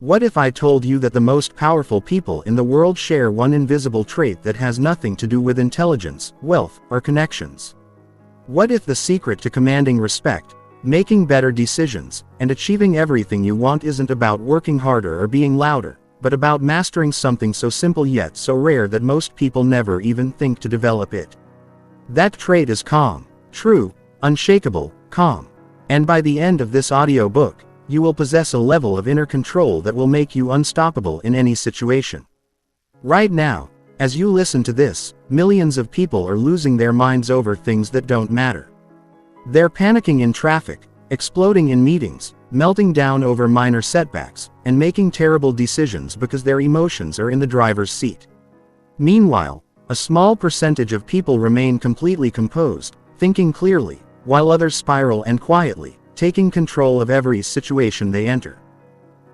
What if I told you that the most powerful people in the world share one invisible trait that has nothing to do with intelligence, wealth, or connections? What if the secret to commanding respect, making better decisions, and achieving everything you want isn't about working harder or being louder, but about mastering something so simple yet so rare that most people never even think to develop it? That trait is calm. True, unshakable, calm. And by the end of this audiobook, you will possess a level of inner control that will make you unstoppable in any situation. Right now, as you listen to this, millions of people are losing their minds over things that don't matter. They're panicking in traffic, exploding in meetings, melting down over minor setbacks, and making terrible decisions because their emotions are in the driver's seat. Meanwhile, a small percentage of people remain completely composed, thinking clearly, while others spiral and quietly, taking control of every situation they enter.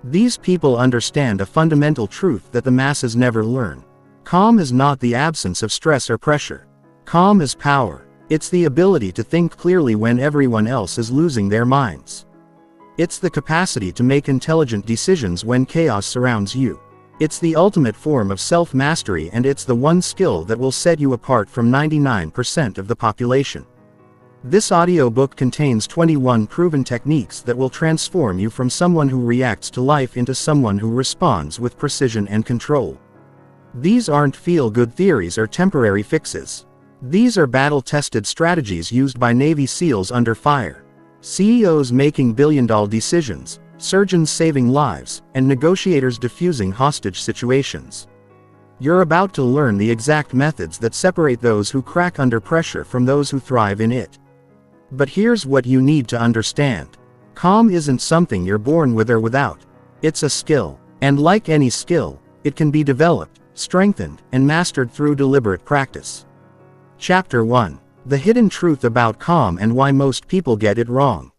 These people understand a fundamental truth that the masses never learn. Calm is not the absence of stress or pressure. Calm is power. It's the ability to think clearly when everyone else is losing their minds. It's the capacity to make intelligent decisions when chaos surrounds you. It's the ultimate form of self-mastery, and it's the one skill that will set you apart from 99% of the population. This audiobook contains 21 proven techniques that will transform you from someone who reacts to life into someone who responds with precision and control. These aren't feel-good theories or temporary fixes. These are battle-tested strategies used by Navy SEALs under fire, CEOs making billion-dollar decisions, surgeons saving lives, and negotiators diffusing hostage situations. You're about to learn the exact methods that separate those who crack under pressure from those who thrive in it. But here's what you need to understand. Calm isn't something you're born with or without. It's a skill. And like any skill, it can be developed, strengthened, and mastered through deliberate practice. Chapter 1. The hidden truth about calm and why most people get it wrong.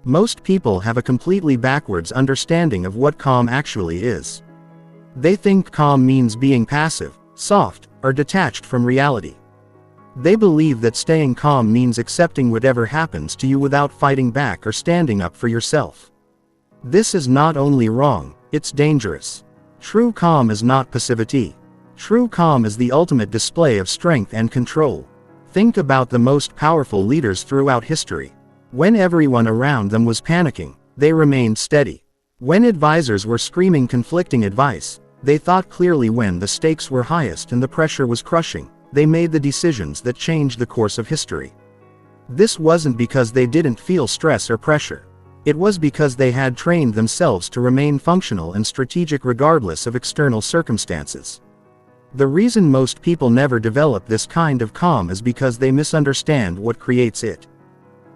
Most people have a completely backwards understanding of what calm actually is. They think calm means being passive, soft, or detached from reality. They believe that staying calm means accepting whatever happens to you without fighting back or standing up for yourself. This is not only wrong, it's dangerous. True calm is not passivity. True calm is the ultimate display of strength and control. Think about the most powerful leaders throughout history. When everyone around them was panicking, they remained steady. When advisors were screaming conflicting advice, they thought clearly. When the stakes were highest and the pressure was crushing, they made the decisions that changed the course of history. This wasn't because they didn't feel stress or pressure. It was because they had trained themselves to remain functional and strategic regardless of external circumstances. The reason most people never develop this kind of calm is because they misunderstand what creates it.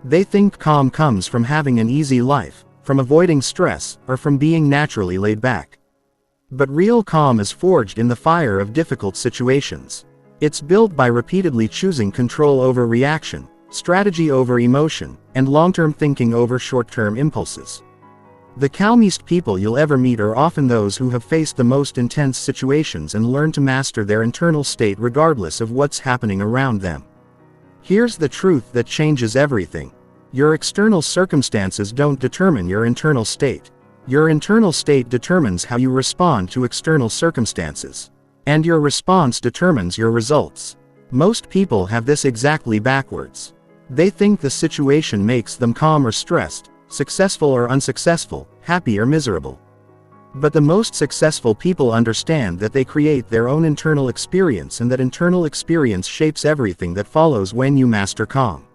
They think calm comes from having an easy life, from avoiding stress, or from being naturally laid back. But real calm is forged in the fire of difficult situations. It's built by repeatedly choosing control over reaction, strategy over emotion, and long-term thinking over short-term impulses. The calmest people you'll ever meet are often those who have faced the most intense situations and learned to master their internal state regardless of what's happening around them. Here's the truth that changes everything. Your external circumstances don't determine your internal state. Your internal state determines how you respond to external circumstances. And your response determines your results. Most people have this exactly backwards. They think the situation makes them calm or stressed, successful or unsuccessful, happy or miserable. But the most successful people understand that they create their own internal experience, and that internal experience shapes everything that follows when you master calm.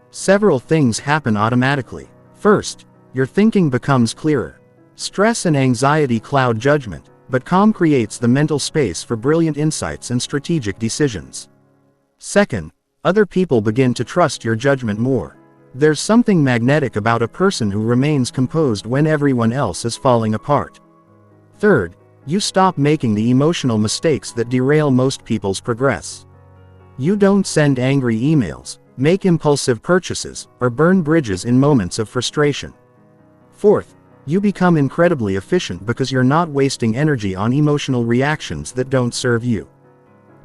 Several things happen automatically. First, your thinking becomes clearer. Stress and anxiety cloud judgment, but calm creates the mental space for brilliant insights and strategic decisions. Second, other people begin to trust your judgment more. There's something magnetic about a person who remains composed when everyone else is falling apart. Third, you stop making the emotional mistakes that derail most people's progress. You don't send angry emails, make impulsive purchases, or burn bridges in moments of frustration. Fourth, you become incredibly efficient because you're not wasting energy on emotional reactions that don't serve you.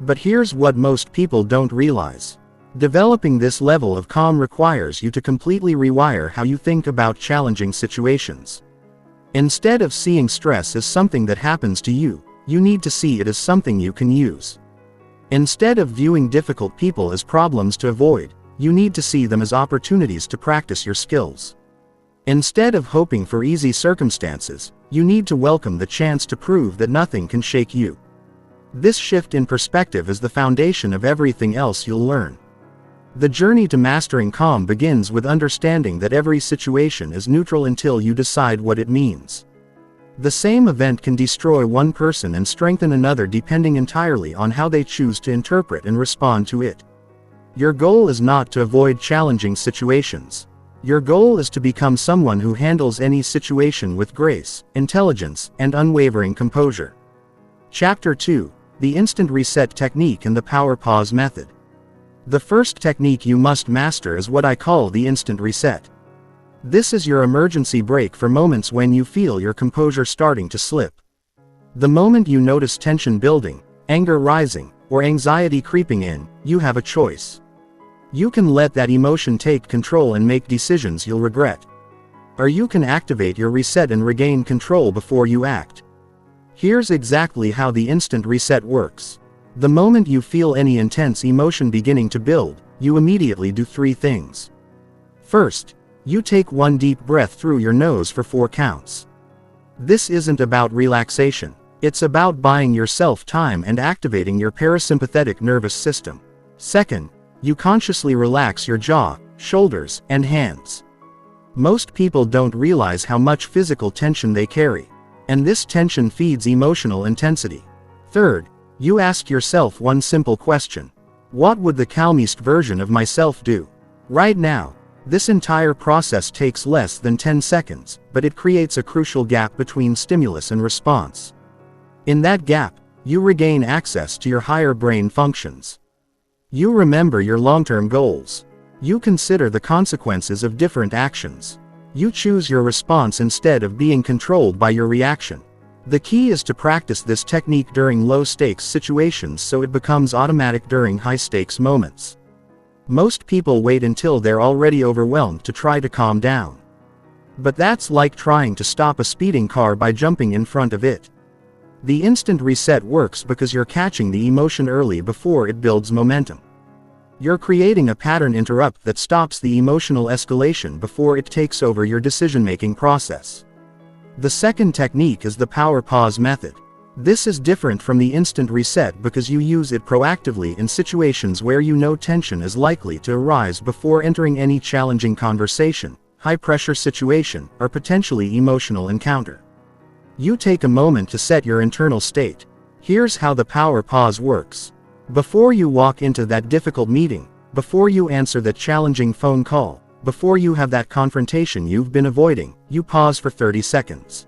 But here's what most people don't realize. Developing this level of calm requires you to completely rewire how you think about challenging situations. Instead of seeing stress as something that happens to you, you need to see it as something you can use. Instead of viewing difficult people as problems to avoid, you need to see them as opportunities to practice your skills. Instead of hoping for easy circumstances, you need to welcome the chance to prove that nothing can shake you. This shift in perspective is the foundation of everything else you'll learn. The journey to mastering calm begins with understanding that every situation is neutral until you decide what it means. The same event can destroy one person and strengthen another depending entirely on how they choose to interpret and respond to it. Your goal is not to avoid challenging situations. Your goal is to become someone who handles any situation with grace, intelligence, and unwavering composure. Chapter 2: The Instant Reset Technique and the Power Pause Method. The first technique you must master is what I call the instant reset. This is your emergency brake for moments when you feel your composure starting to slip. The moment you notice tension building, anger rising, or anxiety creeping in, you have a choice. You can let that emotion take control and make decisions you'll regret. Or you can activate your reset and regain control before you act. Here's exactly how the instant reset works. The moment you feel any intense emotion beginning to build, you immediately do 3 things. First, you take one deep breath through your nose for 4 counts. This isn't about relaxation. It's about buying yourself time and activating your parasympathetic nervous system. Second, you consciously relax your jaw, shoulders, and hands. Most people don't realize how much physical tension they carry, and this tension feeds emotional intensity. Third, you ask yourself one simple question: what would the calmest version of myself do right now? This entire process takes less than 10 seconds, but it creates a crucial gap between stimulus and response. In that gap, you regain access to your higher brain functions. You remember your long-term goals. You consider the consequences of different actions. You choose your response instead of being controlled by your reaction. The key is to practice this technique during low-stakes situations so it becomes automatic during high-stakes moments. Most people wait until they're already overwhelmed to try to calm down. But that's like trying to stop a speeding car by jumping in front of it. The instant reset works because you're catching the emotion early before it builds momentum. You're creating a pattern interrupt that stops the emotional escalation before it takes over your decision-making process. The second technique is the power pause method. This is different from the instant reset because you use it proactively in situations where you know tension is likely to arise before entering any challenging conversation, high-pressure situation, or potentially emotional encounter. You take a moment to set your internal state. Here's how the power pause works. Before you walk into that difficult meeting, before you answer that challenging phone call, before you have that confrontation you've been avoiding, you pause for 30 seconds.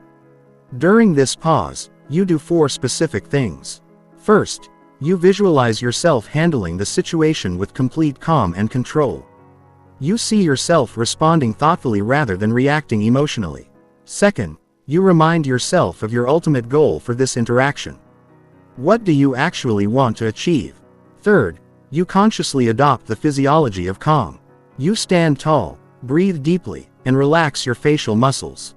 During this pause, you do 4 specific things. First, you visualize yourself handling the situation with complete calm and control. You see yourself responding thoughtfully rather than reacting emotionally. Second, you remind yourself of your ultimate goal for this interaction. What do you actually want to achieve? Third, you consciously adopt the physiology of calm. You stand tall, breathe deeply, and relax your facial muscles.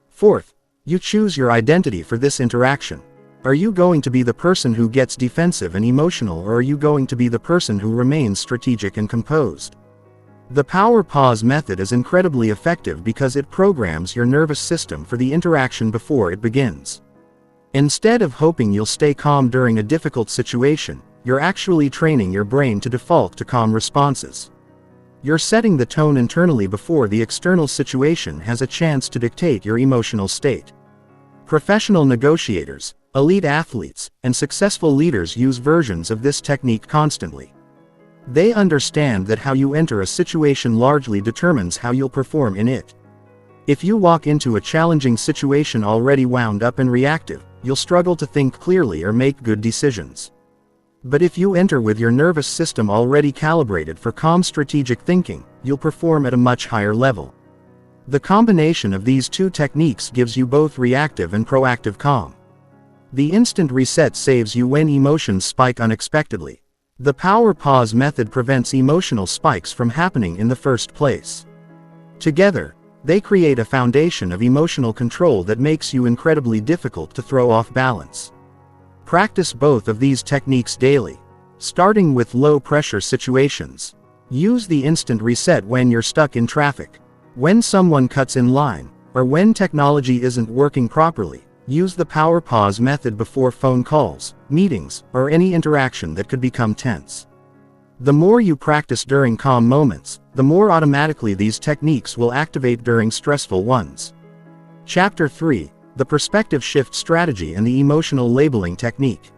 Fourth, you choose your identity for this interaction. Are you going to be the person who gets defensive and emotional, or are you going to be the person who remains strategic and composed? The power pause method is incredibly effective because it programs your nervous system for the interaction before it begins. Instead of hoping you'll stay calm during a difficult situation, you're actually training your brain to default to calm responses. You're setting the tone internally before the external situation has a chance to dictate your emotional state. Professional negotiators, elite athletes, and successful leaders use versions of this technique constantly. They understand that how you enter a situation largely determines how you'll perform in it. If you walk into a challenging situation already wound up and reactive, you'll struggle to think clearly or make good decisions. But if you enter with your nervous system already calibrated for calm strategic thinking, you'll perform at a much higher level. The combination of these 2 techniques gives you both reactive and proactive calm. The instant reset saves you when emotions spike unexpectedly. The power pause method prevents emotional spikes from happening in the first place. Together, They create a foundation of emotional control that makes you incredibly difficult to throw off balance. Practice both of these techniques daily. Starting with low-pressure situations. Use the instant reset when you're stuck in traffic, when someone cuts in line, or when technology isn't working properly. Use the power pause method before phone calls, meetings, or any interaction that could become tense. The more you practice during calm moments, the more automatically these techniques will activate during stressful ones. Chapter 3: The Perspective Shift Strategy and the Emotional Labeling Technique.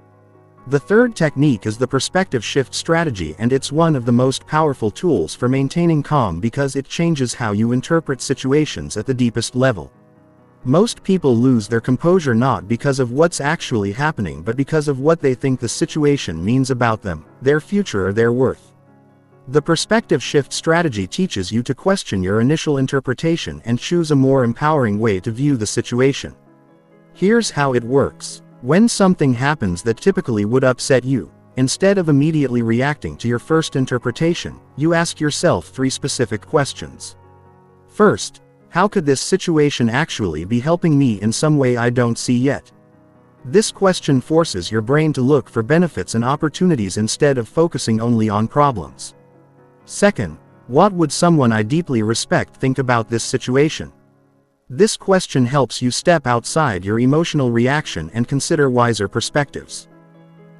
The third technique is the perspective shift strategy, and it's one of the most powerful tools for maintaining calm because it changes how you interpret situations at the deepest level. Most people lose their composure not because of what's actually happening but because of what they think the situation means about them, their future or their worth. The perspective shift strategy teaches you to question your initial interpretation and choose a more empowering way to view the situation. Here's how it works. When something happens that typically would upset you, instead of immediately reacting to your first interpretation, you ask yourself 3 specific questions. First, how could this situation actually be helping me in some way I don't see yet? This question forces your brain to look for benefits and opportunities instead of focusing only on problems. Second, what would someone I deeply respect think about this situation? This question helps you step outside your emotional reaction and consider wiser perspectives.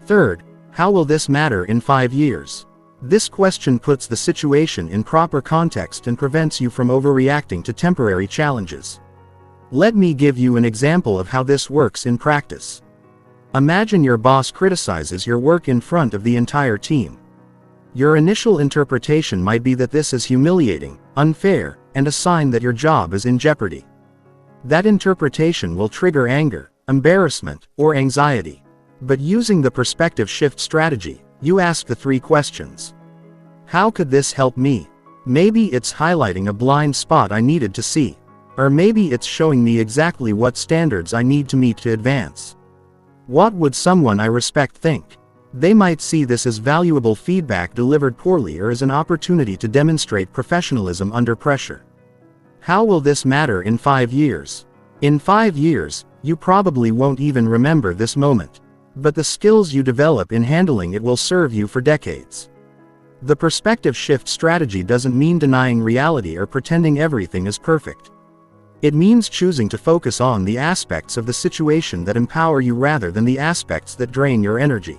Third, how will this matter in 5 years? This question puts the situation in proper context and prevents you from overreacting to temporary challenges. Let me give you an example of how this works in practice. Imagine your boss criticizes your work in front of the entire team. Your initial interpretation might be that this is humiliating, unfair, and a sign that your job is in jeopardy. That interpretation will trigger anger, embarrassment, or anxiety. But using the perspective shift strategy, you ask the 3 questions. How could this help me? Maybe it's highlighting a blind spot I needed to see. Or maybe it's showing me exactly what standards I need to meet to advance. What would someone I respect think? They might see this as valuable feedback delivered poorly or as an opportunity to demonstrate professionalism under pressure. How will this matter in 5 years? In 5 years, you probably won't even remember this moment. But the skills you develop in handling it will serve you for decades. The perspective shift strategy doesn't mean denying reality or pretending everything is perfect. It means choosing to focus on the aspects of the situation that empower you rather than the aspects that drain your energy.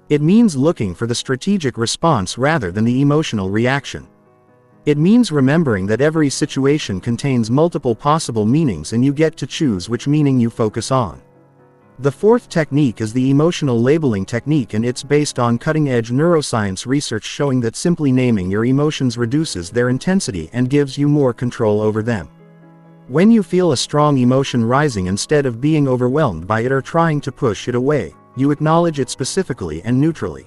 It means looking for the strategic response rather than the emotional reaction. It means remembering that every situation contains multiple possible meanings and you get to choose which meaning you focus on. The fourth technique is the emotional labeling technique, and it's based on cutting-edge neuroscience research showing that simply naming your emotions reduces their intensity and gives you more control over them. When you feel a strong emotion rising, instead of being overwhelmed by it or trying to push it away, you acknowledge it specifically and neutrally.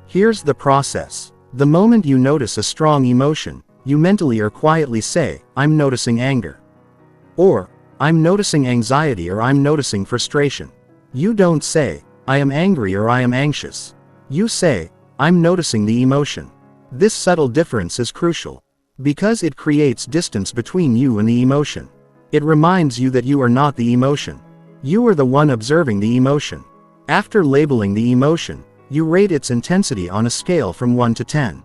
Here's the process. The moment you notice a strong emotion, you mentally or quietly say, "I'm noticing anger." Or, "I'm noticing anxiety," or "I'm noticing frustration." You don't say, "I am angry" or "I am anxious." You say, "I'm noticing the emotion." This subtle difference is crucial, because it creates distance between you and the emotion. It reminds you that you are not the emotion. You are the one observing the emotion. After labeling the emotion, you rate its intensity on a scale from 1 to 10.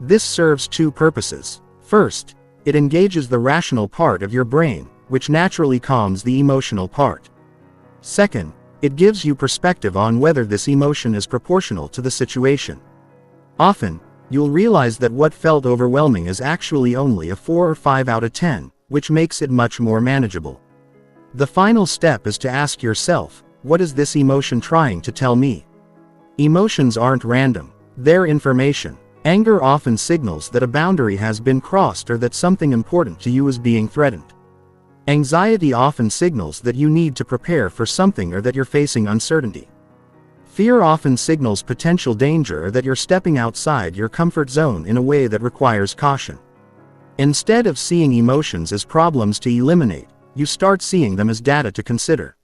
This serves 2 purposes. First, it engages the rational part of your brain, which naturally calms the emotional part. Second, it gives you perspective on whether this emotion is proportional to the situation. Often, you'll realize that what felt overwhelming is actually only a 4 or 5 out of 10, which makes it much more manageable. The final step is to ask yourself, what is this emotion trying to tell me? Emotions aren't random. They're information. Anger often signals that a boundary has been crossed or that something important to you is being threatened. Anxiety often signals that you need to prepare for something or that you're facing uncertainty. Fear often signals potential danger or that you're stepping outside your comfort zone in a way that requires caution. Instead of seeing emotions as problems to eliminate, you start seeing them as data to consider.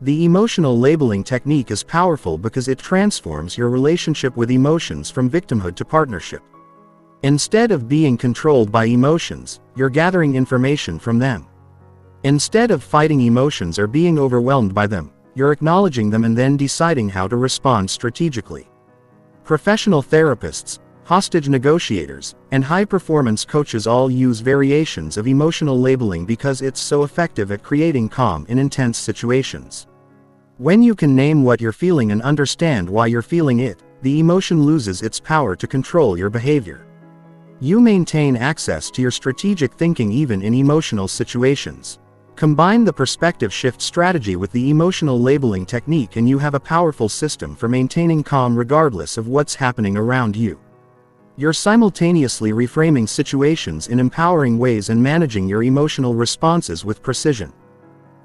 The emotional labeling technique is powerful because it transforms your relationship with emotions from victimhood to partnership. Instead of being controlled by emotions, you're gathering information from them. Instead of fighting emotions or being overwhelmed by them, you're acknowledging them and then deciding how to respond strategically. Professional therapists, hostage negotiators, and high-performance coaches all use variations of emotional labeling because it's so effective at creating calm in intense situations. When you can name what you're feeling and understand why you're feeling it, the emotion loses its power to control your behavior. You maintain access to your strategic thinking even in emotional situations. Combine the perspective shift strategy with the emotional labeling technique and you have a powerful system for maintaining calm regardless of what's happening around you. You're simultaneously reframing situations in empowering ways and managing your emotional responses with precision.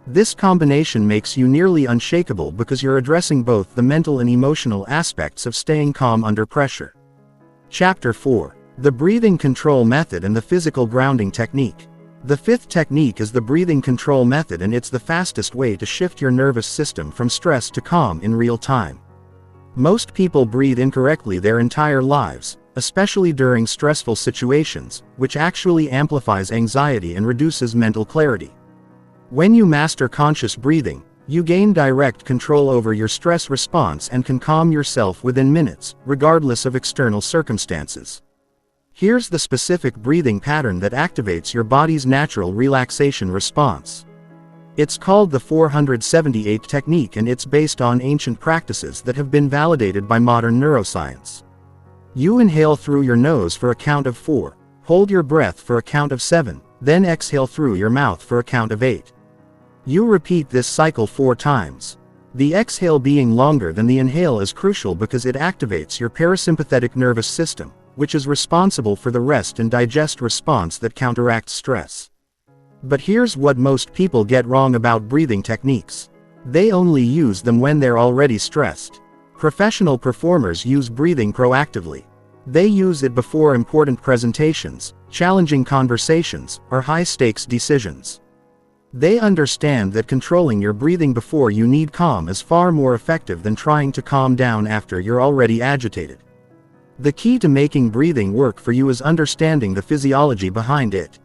This combination makes you nearly unshakable because you're addressing both the mental and emotional aspects of staying calm under pressure. Chapter 4. The Breathing Control Method and the Physical Grounding Technique. The fifth technique is the breathing control method, and it's the fastest way to shift your nervous system from stress to calm in real time. Most people breathe incorrectly their entire lives, especially during stressful situations, which actually amplifies anxiety and reduces mental clarity. When you master conscious breathing, you gain direct control over your stress response and can calm yourself within minutes, regardless of external circumstances. Here's the specific breathing pattern that activates your body's natural relaxation response. It's called the 478 technique, and it's based on ancient practices that have been validated by modern neuroscience. You inhale through your nose for a count of 4, hold your breath for a count of 7, then exhale through your mouth for a count of 8. You repeat this cycle 4 times. The exhale being longer than the inhale is crucial because it activates your parasympathetic nervous system, which is responsible for the rest and digest response that counteracts stress. But here's what most people get wrong about breathing techniques. They only use them when they're already stressed. Professional performers use breathing proactively. They use it before important presentations, challenging conversations, or high-stakes decisions. They understand that controlling your breathing before you need calm is far more effective than trying to calm down after you're already agitated. The key to making breathing work for you is understanding the physiology behind it.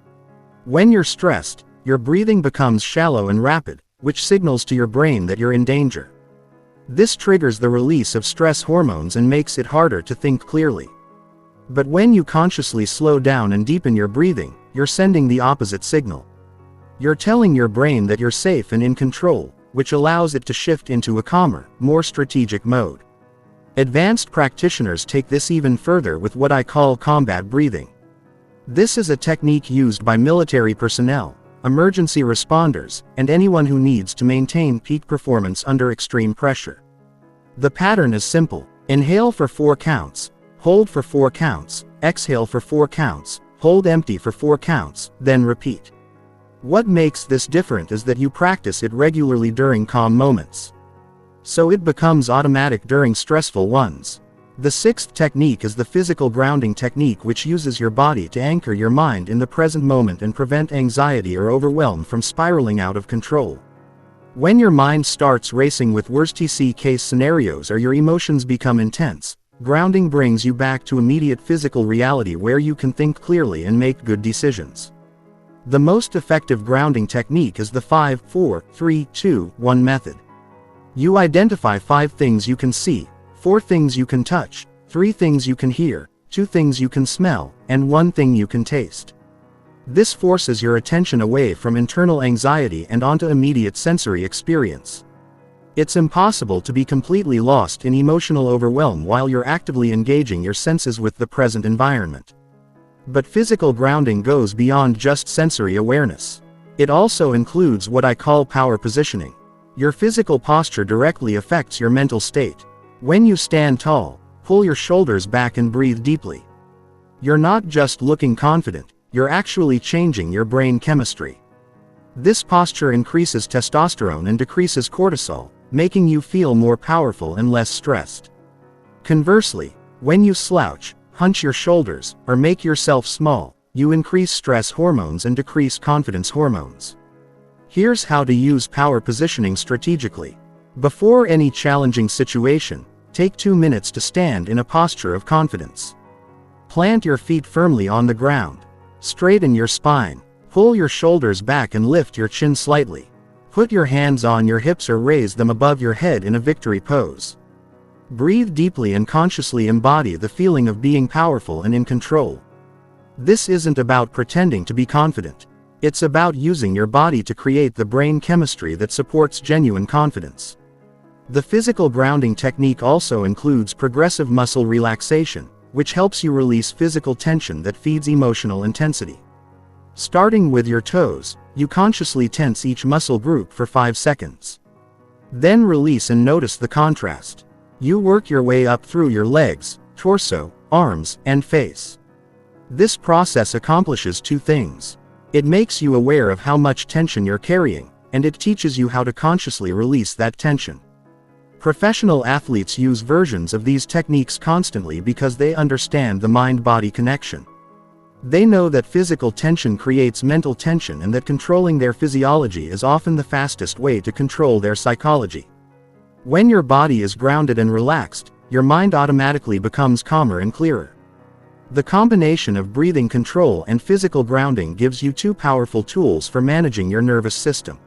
When you're stressed, your breathing becomes shallow and rapid, which signals to your brain that you're in danger. This triggers the release of stress hormones and makes it harder to think clearly. But when you consciously slow down and deepen your breathing, you're sending the opposite signal. You're telling your brain that you're safe and in control, which allows it to shift into a calmer, more strategic mode. Advanced practitioners take this even further with what I call combat breathing. This is a technique used by military personnel, emergency responders, and anyone who needs to maintain peak performance under extreme pressure. The pattern is simple: inhale for 4 counts, hold for 4 counts, exhale for 4 counts, hold empty for 4 counts, then repeat. What makes this different is that you practice it regularly during calm moments, so it becomes automatic during stressful ones. The sixth technique is the physical grounding technique, which uses your body to anchor your mind in the present moment and prevent anxiety or overwhelm from spiraling out of control. When your mind starts racing with worst-case scenarios or your emotions become intense, grounding brings you back to immediate physical reality where you can think clearly and make good decisions. The most effective grounding technique is the 5, 4, 3, 2, 1 method. You identify 5 things you can see, 4 things you can touch, 3 things you can hear, 2 things you can smell, and 1 thing you can taste. This forces your attention away from internal anxiety and onto immediate sensory experience. It's impossible to be completely lost in emotional overwhelm while you're actively engaging your senses with the present environment. But physical grounding goes beyond just sensory awareness. It also includes what I call power positioning. Your physical posture directly affects your mental state. When you stand tall, pull your shoulders back and breathe deeply. You're not just looking confident, you're actually changing your brain chemistry. This posture increases testosterone and decreases cortisol, making you feel more powerful and less stressed. Conversely, when you slouch, hunch your shoulders, or make yourself small, you increase stress hormones and decrease confidence hormones. Here's how to use power positioning strategically. Before any challenging situation, take 2 minutes to stand in a posture of confidence. Plant your feet firmly on the ground. Straighten your spine. Pull your shoulders back and lift your chin slightly. Put your hands on your hips or raise them above your head in a victory pose. Breathe deeply and consciously embody the feeling of being powerful and in control. This isn't about pretending to be confident. It's about using your body to create the brain chemistry that supports genuine confidence. The physical grounding technique also includes progressive muscle relaxation, which helps you release physical tension that feeds emotional intensity. Starting with your toes, you consciously tense each muscle group for 5 seconds. Then release and notice the contrast. You work your way up through your legs, torso, arms, and face. This process accomplishes 2 things. It makes you aware of how much tension you're carrying, and it teaches you how to consciously release that tension. Professional athletes use versions of these techniques constantly because they understand the mind-body connection. They know that physical tension creates mental tension and that controlling their physiology is often the fastest way to control their psychology. When your body is grounded and relaxed, your mind automatically becomes calmer and clearer. The combination of breathing control and physical grounding gives you 2 powerful tools for managing your nervous system.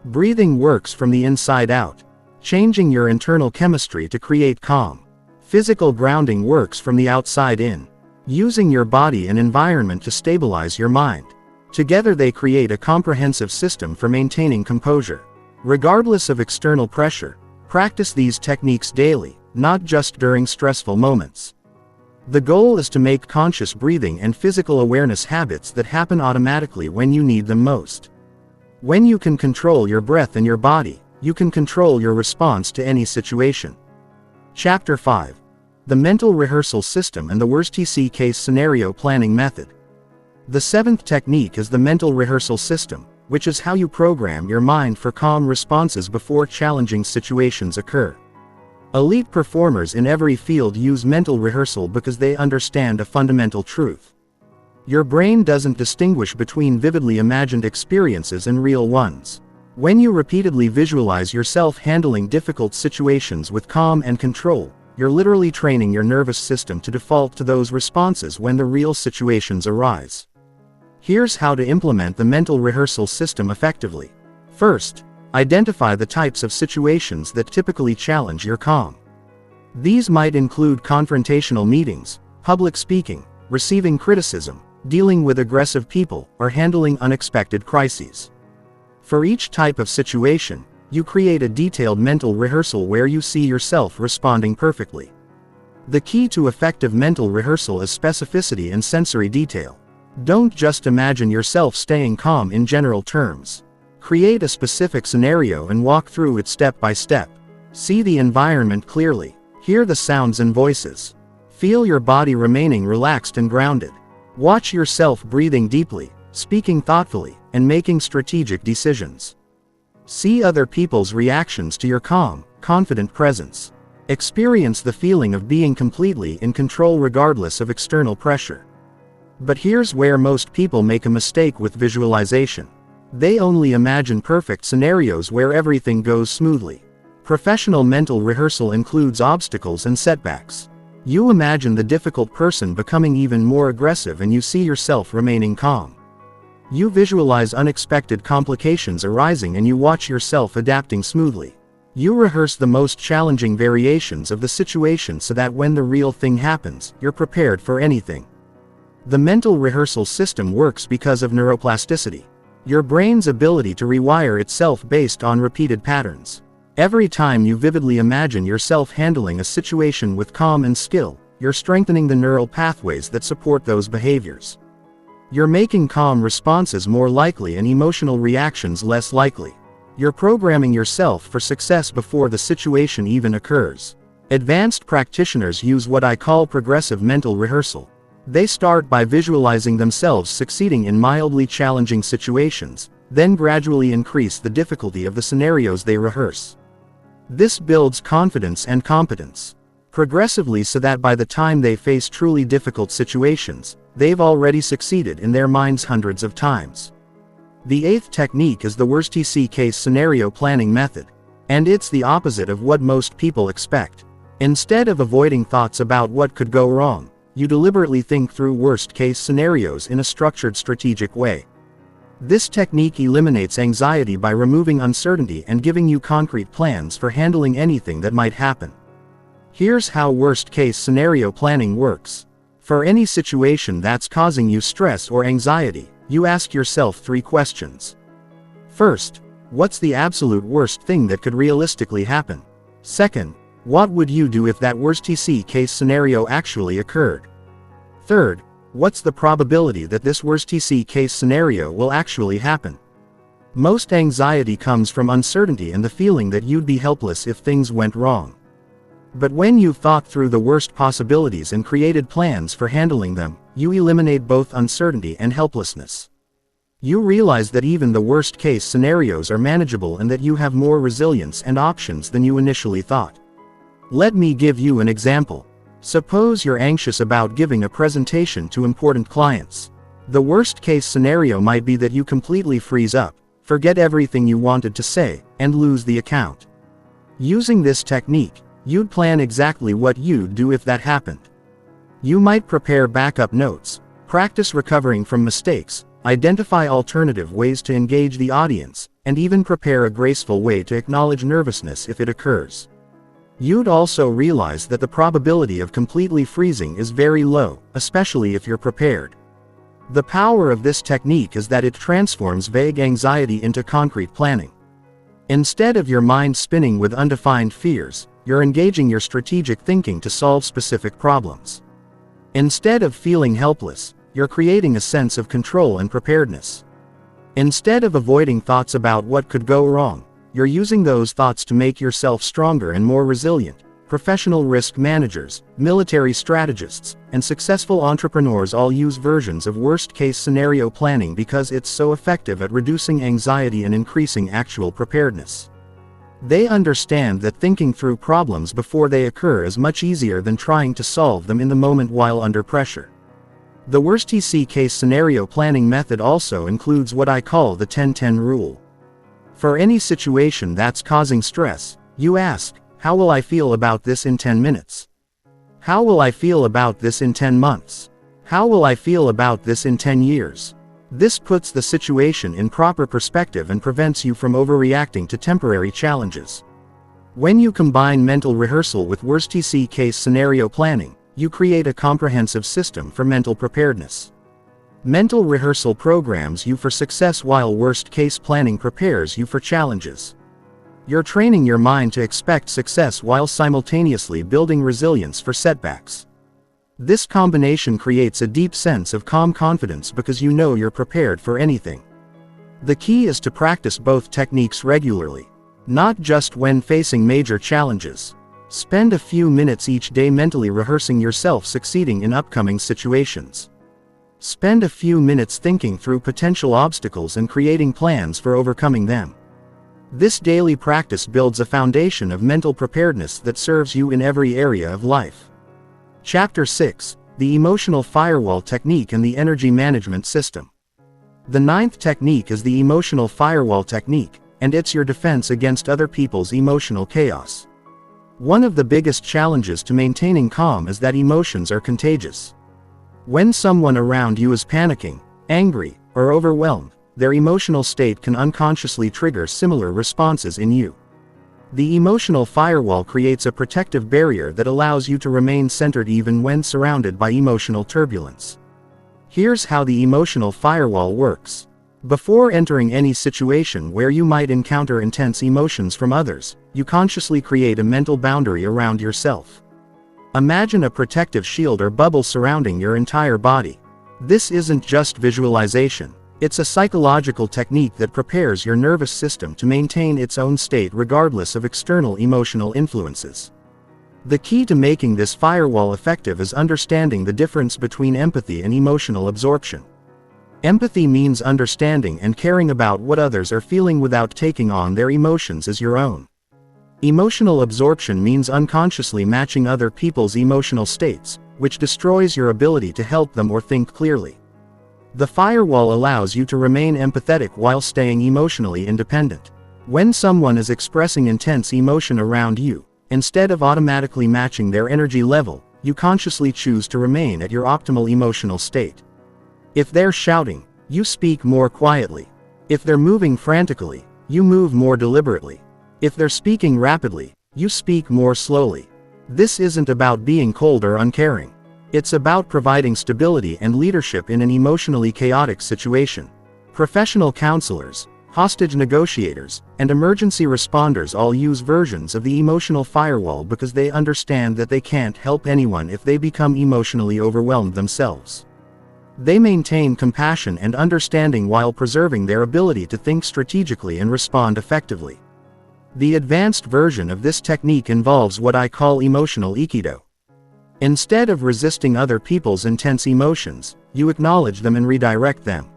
Breathing works from the inside out, changing your internal chemistry to create calm. Physical grounding works from the outside in, using your body and environment to stabilize your mind. Together they create a comprehensive system for maintaining composure. Regardless of external pressure, practice these techniques daily, not just during stressful moments. The goal is to make conscious breathing and physical awareness habits that happen automatically when you need them most. When you can control your breath and your body, you can control your response to any situation. Chapter 5. The Mental Rehearsal System and the Worst-Case Scenario Planning Method. The 7th technique is the mental rehearsal system, which is how you program your mind for calm responses before challenging situations occur. Elite performers in every field use mental rehearsal because they understand a fundamental truth. Your brain doesn't distinguish between vividly imagined experiences and real ones. When you repeatedly visualize yourself handling difficult situations with calm and control, you're literally training your nervous system to default to those responses when the real situations arise. Here's how to implement the mental rehearsal system effectively. First, identify the types of situations that typically challenge your calm. These might include confrontational meetings, public speaking, receiving criticism, dealing with aggressive people, or handling unexpected crises. For each type of situation, you create a detailed mental rehearsal where you see yourself responding perfectly. The key to effective mental rehearsal is specificity and sensory detail. Don't just imagine yourself staying calm in general terms. Create a specific scenario and walk through it step by step. See the environment clearly. Hear the sounds and voices. Feel your body remaining relaxed and grounded. Watch yourself breathing deeply, speaking thoughtfully, and making strategic decisions. See other people's reactions to your calm, confident presence. Experience the feeling of being completely in control regardless of external pressure. But here's where most people make a mistake with visualization. They only imagine perfect scenarios where everything goes smoothly. Professional mental rehearsal includes obstacles and setbacks. You imagine the difficult person becoming even more aggressive and you see yourself remaining calm. You visualize unexpected complications arising and you watch yourself adapting smoothly. You rehearse the most challenging variations of the situation so that when the real thing happens, you're prepared for anything. The mental rehearsal system works because of neuroplasticity, your brain's ability to rewire itself based on repeated patterns. Every time you vividly imagine yourself handling a situation with calm and skill, you're strengthening the neural pathways that support those behaviors. You're making calm responses more likely and emotional reactions less likely. You're programming yourself for success before the situation even occurs. Advanced practitioners use what I call progressive mental rehearsal. They start by visualizing themselves succeeding in mildly challenging situations, then gradually increase the difficulty of the scenarios they rehearse. This builds confidence and competence progressively so that by the time they face truly difficult situations, they've already succeeded in their minds hundreds of times. The 8th technique is the worst-case scenario planning method. And it's the opposite of what most people expect. Instead of avoiding thoughts about what could go wrong, you deliberately think through worst-case scenarios in a structured, strategic way. This technique eliminates anxiety by removing uncertainty and giving you concrete plans for handling anything that might happen. Here's how worst-case scenario planning works. For any situation that's causing you stress or anxiety, you ask yourself 3 questions. First, what's the absolute worst thing that could realistically happen? Second, what would you do if that worst-case scenario actually occurred? Third, what's the probability that this worst-case scenario will actually happen? Most anxiety comes from uncertainty and the feeling that you'd be helpless if things went wrong. But when you've thought through the worst possibilities and created plans for handling them, you eliminate both uncertainty and helplessness. You realize that even the worst-case scenarios are manageable and that you have more resilience and options than you initially thought. Let me give you an example. Suppose you're anxious about giving a presentation to important clients. The worst-case scenario might be that you completely freeze up, forget everything you wanted to say, and lose the account. Using this technique, you'd plan exactly what you'd do if that happened. You might prepare backup notes, practice recovering from mistakes, identify alternative ways to engage the audience, and even prepare a graceful way to acknowledge nervousness if it occurs. You'd also realize that the probability of completely freezing is very low, especially if you're prepared. The power of this technique is that it transforms vague anxiety into concrete planning. Instead of your mind spinning with undefined fears, you're engaging your strategic thinking to solve specific problems. Instead of feeling helpless, you're creating a sense of control and preparedness. Instead of avoiding thoughts about what could go wrong, you're using those thoughts to make yourself stronger and more resilient. Professional risk managers, military strategists, and successful entrepreneurs all use versions of worst-case scenario planning because it's so effective at reducing anxiety and increasing actual preparedness. They understand that thinking through problems before they occur is much easier than trying to solve them in the moment while under pressure. The worst-case scenario planning method also includes what I call the 10-10 rule. For any situation that's causing stress, you ask, how will I feel about this in 10 minutes? How will I feel about this in 10 months? How will I feel about this in 10 years? This puts the situation in proper perspective and prevents you from overreacting to temporary challenges. When you combine mental rehearsal with worst-case scenario planning, you create a comprehensive system for mental preparedness. Mental rehearsal programs you for success while worst-case planning prepares you for challenges. You're training your mind to expect success while simultaneously building resilience for setbacks. This combination creates a deep sense of calm confidence because you know you're prepared for anything. The key is to practice both techniques regularly, not just when facing major challenges. Spend a few minutes each day mentally rehearsing yourself succeeding in upcoming situations. Spend a few minutes thinking through potential obstacles and creating plans for overcoming them. This daily practice builds a foundation of mental preparedness that serves you in every area of life. Chapter 6: The Emotional Firewall Technique and the Energy Management System. The 9th technique is the Emotional Firewall Technique, and it's your defense against other people's emotional chaos. One of the biggest challenges to maintaining calm is that emotions are contagious. When someone around you is panicking, angry, or overwhelmed, their emotional state can unconsciously trigger similar responses in you. The emotional firewall creates a protective barrier that allows you to remain centered even when surrounded by emotional turbulence. Here's how the emotional firewall works. Before entering any situation where you might encounter intense emotions from others, you consciously create a mental boundary around yourself. Imagine a protective shield or bubble surrounding your entire body. This isn't just visualization. It's a psychological technique that prepares your nervous system to maintain its own state regardless of external emotional influences. The key to making this firewall effective is understanding the difference between empathy and emotional absorption. Empathy means understanding and caring about what others are feeling without taking on their emotions as your own. Emotional absorption means unconsciously matching other people's emotional states, which destroys your ability to help them or think clearly. The firewall allows you to remain empathetic while staying emotionally independent. When someone is expressing intense emotion around you, instead of automatically matching their energy level, you consciously choose to remain at your optimal emotional state. If they're shouting, you speak more quietly. If they're moving frantically, you move more deliberately. If they're speaking rapidly, you speak more slowly. This isn't about being cold or uncaring. It's about providing stability and leadership in an emotionally chaotic situation. Professional counselors, hostage negotiators, and emergency responders all use versions of the emotional firewall because they understand that they can't help anyone if they become emotionally overwhelmed themselves. They maintain compassion and understanding while preserving their ability to think strategically and respond effectively. The advanced version of this technique involves what I call emotional Aikido. Instead of resisting other people's intense emotions, you acknowledge them and redirect them.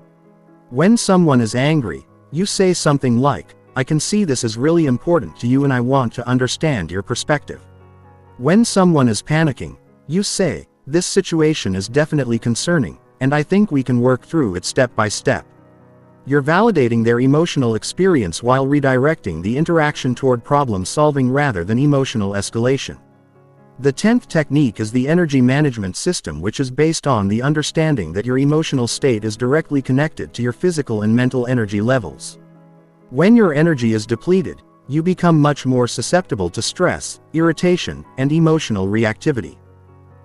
When someone is angry, you say something like, "I can see this is really important to you and I want to understand your perspective." When someone is panicking, you say, "This situation is definitely concerning, and I think we can work through it step by step." You're validating their emotional experience while redirecting the interaction toward problem solving rather than emotional escalation. The 10th technique is the energy management system, which is based on the understanding that your emotional state is directly connected to your physical and mental energy levels. When your energy is depleted, you become much more susceptible to stress, irritation, and emotional reactivity.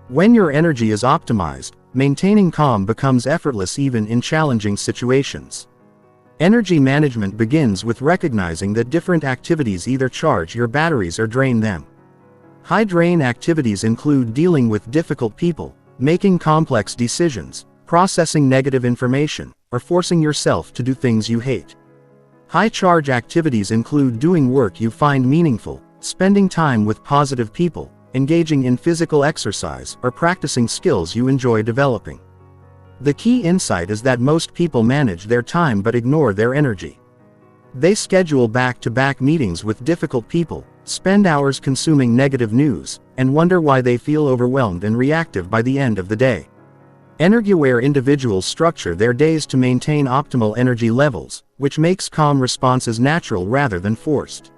When your energy is optimized, maintaining calm becomes effortless even in challenging situations. Energy management begins with recognizing that different activities either charge your batteries or drain them. High-drain activities include dealing with difficult people, making complex decisions, processing negative information, or forcing yourself to do things you hate. High-charge activities include doing work you find meaningful, spending time with positive people, engaging in physical exercise, or practicing skills you enjoy developing. The key insight is that most people manage their time but ignore their energy. They schedule back-to-back meetings with difficult people, spend hours consuming negative news, and wonder why they feel overwhelmed and reactive by the end of the day. Energy-aware individuals structure their days to maintain optimal energy levels, which makes calm responses natural rather than forced.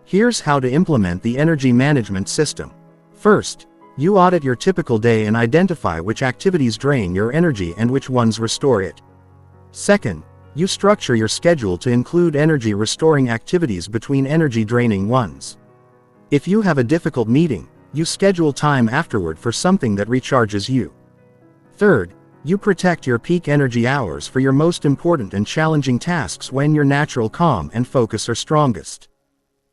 Here's how to implement the energy management system. First, you audit your typical day and identify which activities drain your energy and which ones restore it. Second, you structure your schedule to include energy-restoring activities between energy-draining ones. If you have a difficult meeting, you schedule time afterward for something that recharges you. Third, you protect your peak energy hours for your most important and challenging tasks when your natural calm and focus are strongest.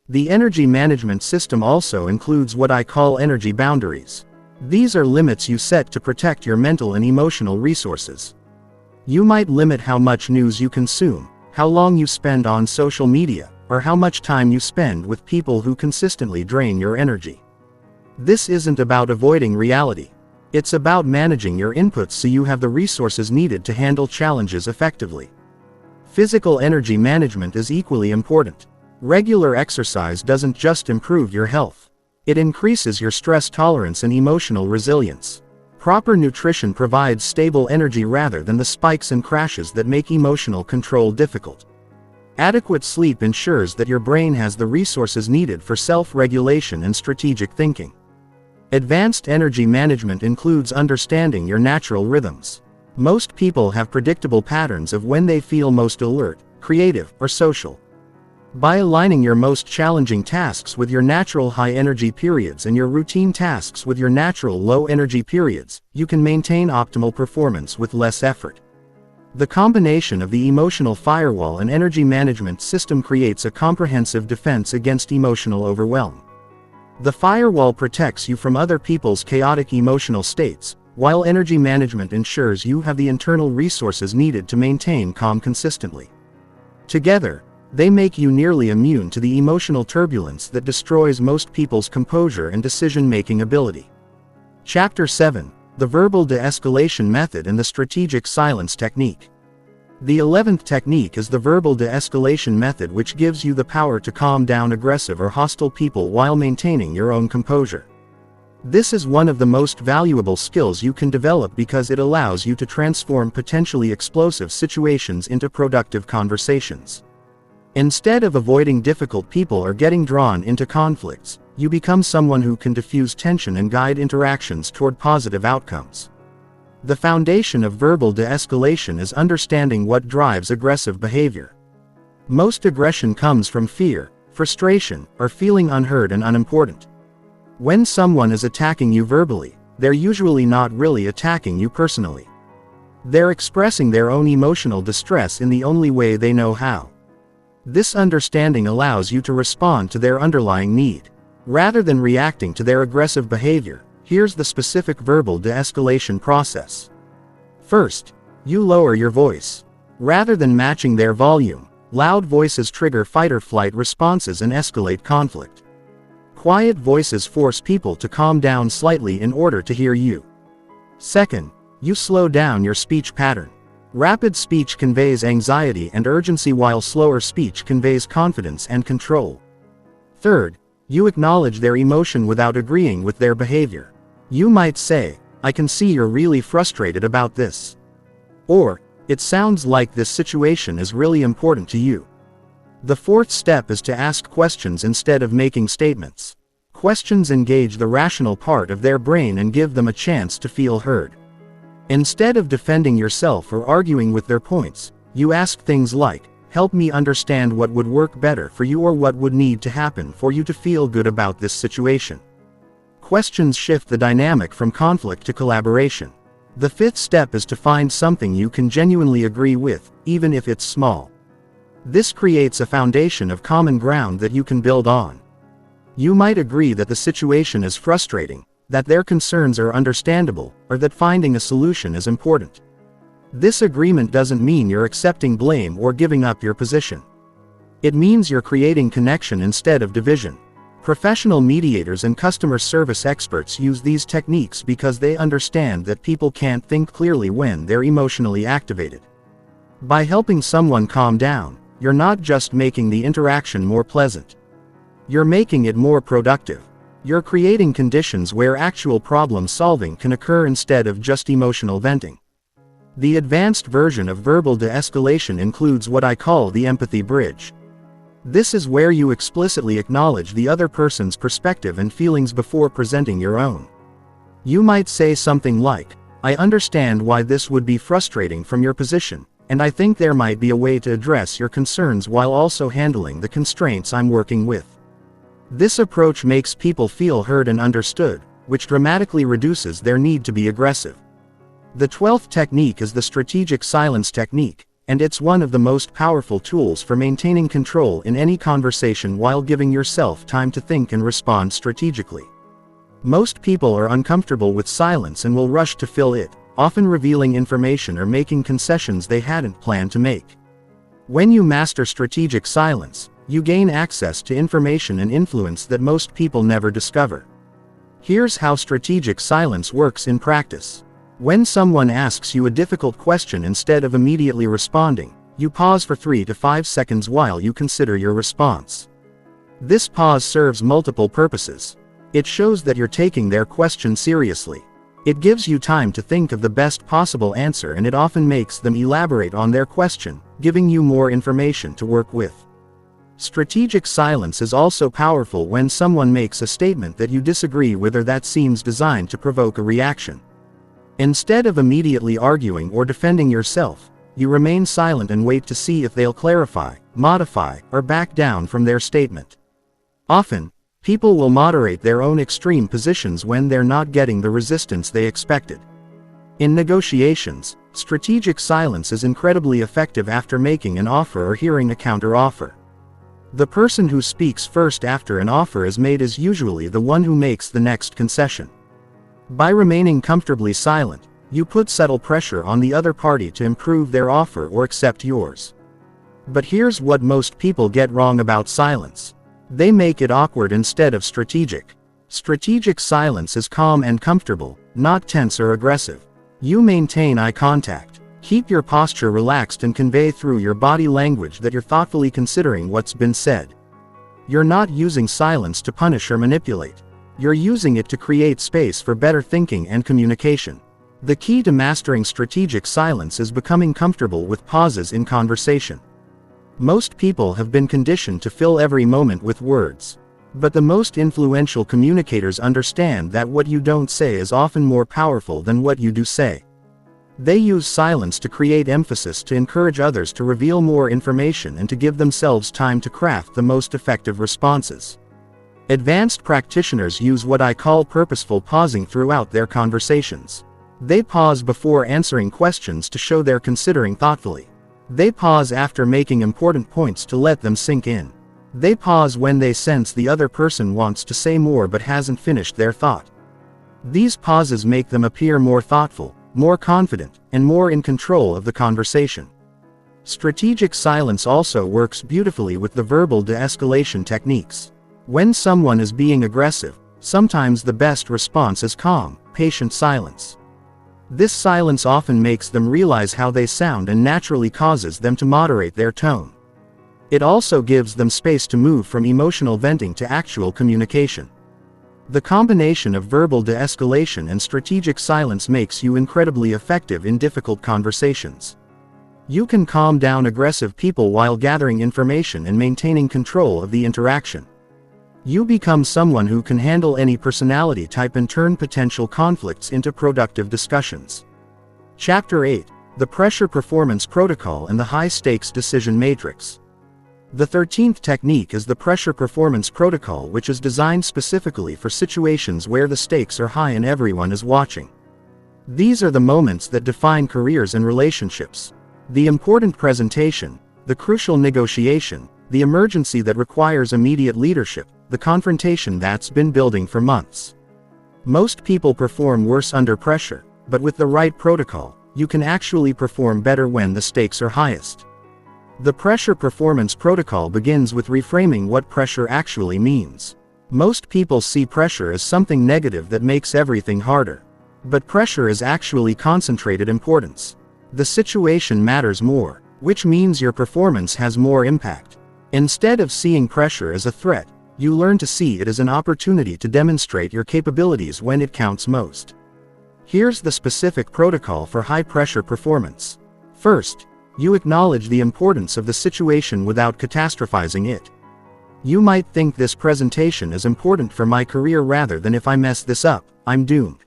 The energy management system also includes what I call energy boundaries. These are limits you set to protect your mental and emotional resources. You might limit how much news you consume, how long you spend on social media, or how much time you spend with people who consistently drain your energy. This isn't about avoiding reality. It's about managing your inputs so you have the resources needed to handle challenges effectively. Physical energy management is equally important. Regular exercise doesn't just improve your health. It increases your stress tolerance and emotional resilience. Proper nutrition provides stable energy rather than the spikes and crashes that make emotional control difficult. Adequate sleep ensures that your brain has the resources needed for self-regulation and strategic thinking. Advanced energy management includes understanding your natural rhythms. Most people have predictable patterns of when they feel most alert, creative, or social. By aligning your most challenging tasks with your natural high-energy periods and your routine tasks with your natural low-energy periods, you can maintain optimal performance with less effort. The combination of the emotional firewall and energy management system creates a comprehensive defense against emotional overwhelm. The firewall protects you from other people's chaotic emotional states, while energy management ensures you have the internal resources needed to maintain calm consistently. Together, they make you nearly immune to the emotional turbulence that destroys most people's composure and decision-making ability. Chapter 7: The Verbal De-Escalation Method and the Strategic Silence Technique. The 11th technique is the verbal de-escalation method, which gives you the power to calm down aggressive or hostile people while maintaining your own composure. This is one of the most valuable skills you can develop because it allows you to transform potentially explosive situations into productive conversations. Instead of avoiding difficult people or getting drawn into conflicts, you become someone who can diffuse tension and guide interactions toward positive outcomes. The foundation of verbal de-escalation is understanding what drives aggressive behavior. Most aggression comes from fear, frustration, or feeling unheard and unimportant. When someone is attacking you verbally, they're usually not really attacking you personally. They're expressing their own emotional distress in the only way they know how. This understanding allows you to respond to their underlying need. Rather than reacting to their aggressive behavior, here's the specific verbal de-escalation process. First, you lower your voice. Rather than matching their volume, loud voices trigger fight-or-flight responses and escalate conflict. Quiet voices force people to calm down slightly in order to hear you. Second, you slow down your speech pattern. Rapid speech conveys anxiety and urgency while slower speech conveys confidence and control. Third, you acknowledge their emotion without agreeing with their behavior. You might say, "I can see you're really frustrated about this." Or, "It sounds like this situation is really important to you." The fourth step is to ask questions instead of making statements. Questions engage the rational part of their brain and give them a chance to feel heard. Instead of defending yourself or arguing with their points, you ask things like, "Help me understand what would work better for you or what would need to happen for you to feel good about this situation." Questions shift the dynamic from conflict to collaboration. The fifth step is to find something you can genuinely agree with, even if it's small. This creates a foundation of common ground that you can build on. You might agree that the situation is frustrating, that their concerns are understandable, or that finding a solution is important. This agreement doesn't mean you're accepting blame or giving up your position. It means you're creating connection instead of division. Professional mediators and customer service experts use these techniques because they understand that people can't think clearly when they're emotionally activated. By helping someone calm down, you're not just making the interaction more pleasant. You're making it more productive. You're creating conditions where actual problem solving can occur instead of just emotional venting. The advanced version of verbal de-escalation includes what I call the empathy bridge. This is where you explicitly acknowledge the other person's perspective and feelings before presenting your own. You might say something like, "I understand why this would be frustrating from your position, and I think there might be a way to address your concerns while also handling the constraints I'm working with." This approach makes people feel heard and understood, which dramatically reduces their need to be aggressive. The 12th technique is the strategic silence technique, and it's one of the most powerful tools for maintaining control in any conversation while giving yourself time to think and respond strategically. Most people are uncomfortable with silence and will rush to fill it, often revealing information or making concessions they hadn't planned to make. When you master strategic silence, you gain access to information and influence that most people never discover. Here's how strategic silence works in practice. When someone asks you a difficult question, instead of immediately responding, you pause for 3 to 5 seconds while you consider your response. This pause serves multiple purposes. It shows that you're taking their question seriously. It gives you time to think of the best possible answer, and it often makes them elaborate on their question, giving you more information to work with. Strategic silence is also powerful when someone makes a statement that you disagree with or that seems designed to provoke a reaction. Instead of immediately arguing or defending yourself, you remain silent and wait to see if they'll clarify, modify, or back down from their statement. Often, people will moderate their own extreme positions when they're not getting the resistance they expected. In negotiations, strategic silence is incredibly effective after making an offer or hearing a counter-offer. The person who speaks first after an offer is made is usually the one who makes the next concession. By remaining comfortably silent, you put subtle pressure on the other party to improve their offer or accept yours. But here's what most people get wrong about silence. They make it awkward instead of strategic. Strategic silence is calm and comfortable, not tense or aggressive. You maintain eye contact. Keep your posture relaxed and convey through your body language that you're thoughtfully considering what's been said. You're not using silence to punish or manipulate. You're using it to create space for better thinking and communication. The key to mastering strategic silence is becoming comfortable with pauses in conversation. Most people have been conditioned to fill every moment with words. But the most influential communicators understand that what you don't say is often more powerful than what you do say. They use silence to create emphasis, to encourage others to reveal more information, and to give themselves time to craft the most effective responses. Advanced practitioners use what I call purposeful pausing throughout their conversations. They pause before answering questions to show they're considering thoughtfully. They pause after making important points to let them sink in. They pause when they sense the other person wants to say more but hasn't finished their thought. These pauses make them appear more thoughtful, more confident, and more in control of the conversation. Strategic silence also works beautifully with the verbal de-escalation techniques. When someone is being aggressive, sometimes the best response is calm, patient silence. This silence often makes them realize how they sound and naturally causes them to moderate their tone. It also gives them space to move from emotional venting to actual communication. The combination of verbal de-escalation and strategic silence makes you incredibly effective in difficult conversations. You can calm down aggressive people while gathering information and maintaining control of the interaction. You become someone who can handle any personality type and turn potential conflicts into productive discussions. Chapter 8: The Pressure Performance Protocol and the High-Stakes Decision Matrix. The 13th technique is the Pressure Performance Protocol, which is designed specifically for situations where the stakes are high and everyone is watching. These are the moments that define careers and relationships. The important presentation, the crucial negotiation, the emergency that requires immediate leadership, the confrontation that's been building for months. Most people perform worse under pressure, but with the right protocol, you can actually perform better when the stakes are highest. The Pressure Performance Protocol begins with reframing what pressure actually means. Most people see pressure as something negative that makes everything harder. But pressure is actually concentrated importance. The situation matters more, which means your performance has more impact. Instead of seeing pressure as a threat, you learn to see it as an opportunity to demonstrate your capabilities when it counts most. Here's the specific protocol for high-pressure performance. First, you acknowledge the importance of the situation without catastrophizing it. You might think this presentation is important for my career rather than if I mess this up, I'm doomed.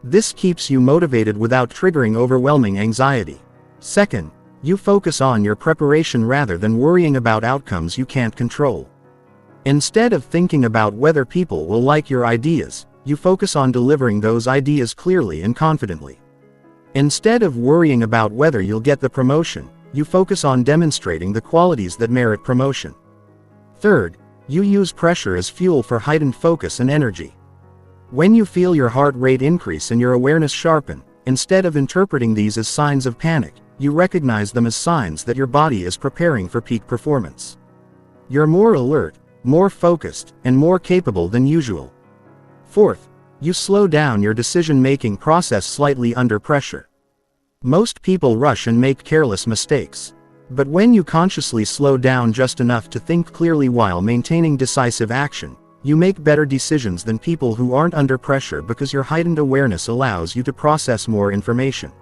This keeps you motivated without triggering overwhelming anxiety. Second, you focus on your preparation rather than worrying about outcomes you can't control. Instead of thinking about whether people will like your ideas, you focus on delivering those ideas clearly and confidently. Instead of worrying about whether you'll get the promotion, you focus on demonstrating the qualities that merit promotion. Third, you use pressure as fuel for heightened focus and energy. When you feel your heart rate increase and your awareness sharpen, instead of interpreting these as signs of panic, you recognize them as signs that your body is preparing for peak performance. You're more alert, more focused, and more capable than usual. Fourth, you slow down your decision-making process slightly under pressure. Most people rush and make careless mistakes. But when you consciously slow down just enough to think clearly while maintaining decisive action, you make better decisions than people who aren't under pressure because your heightened awareness allows you to process more information.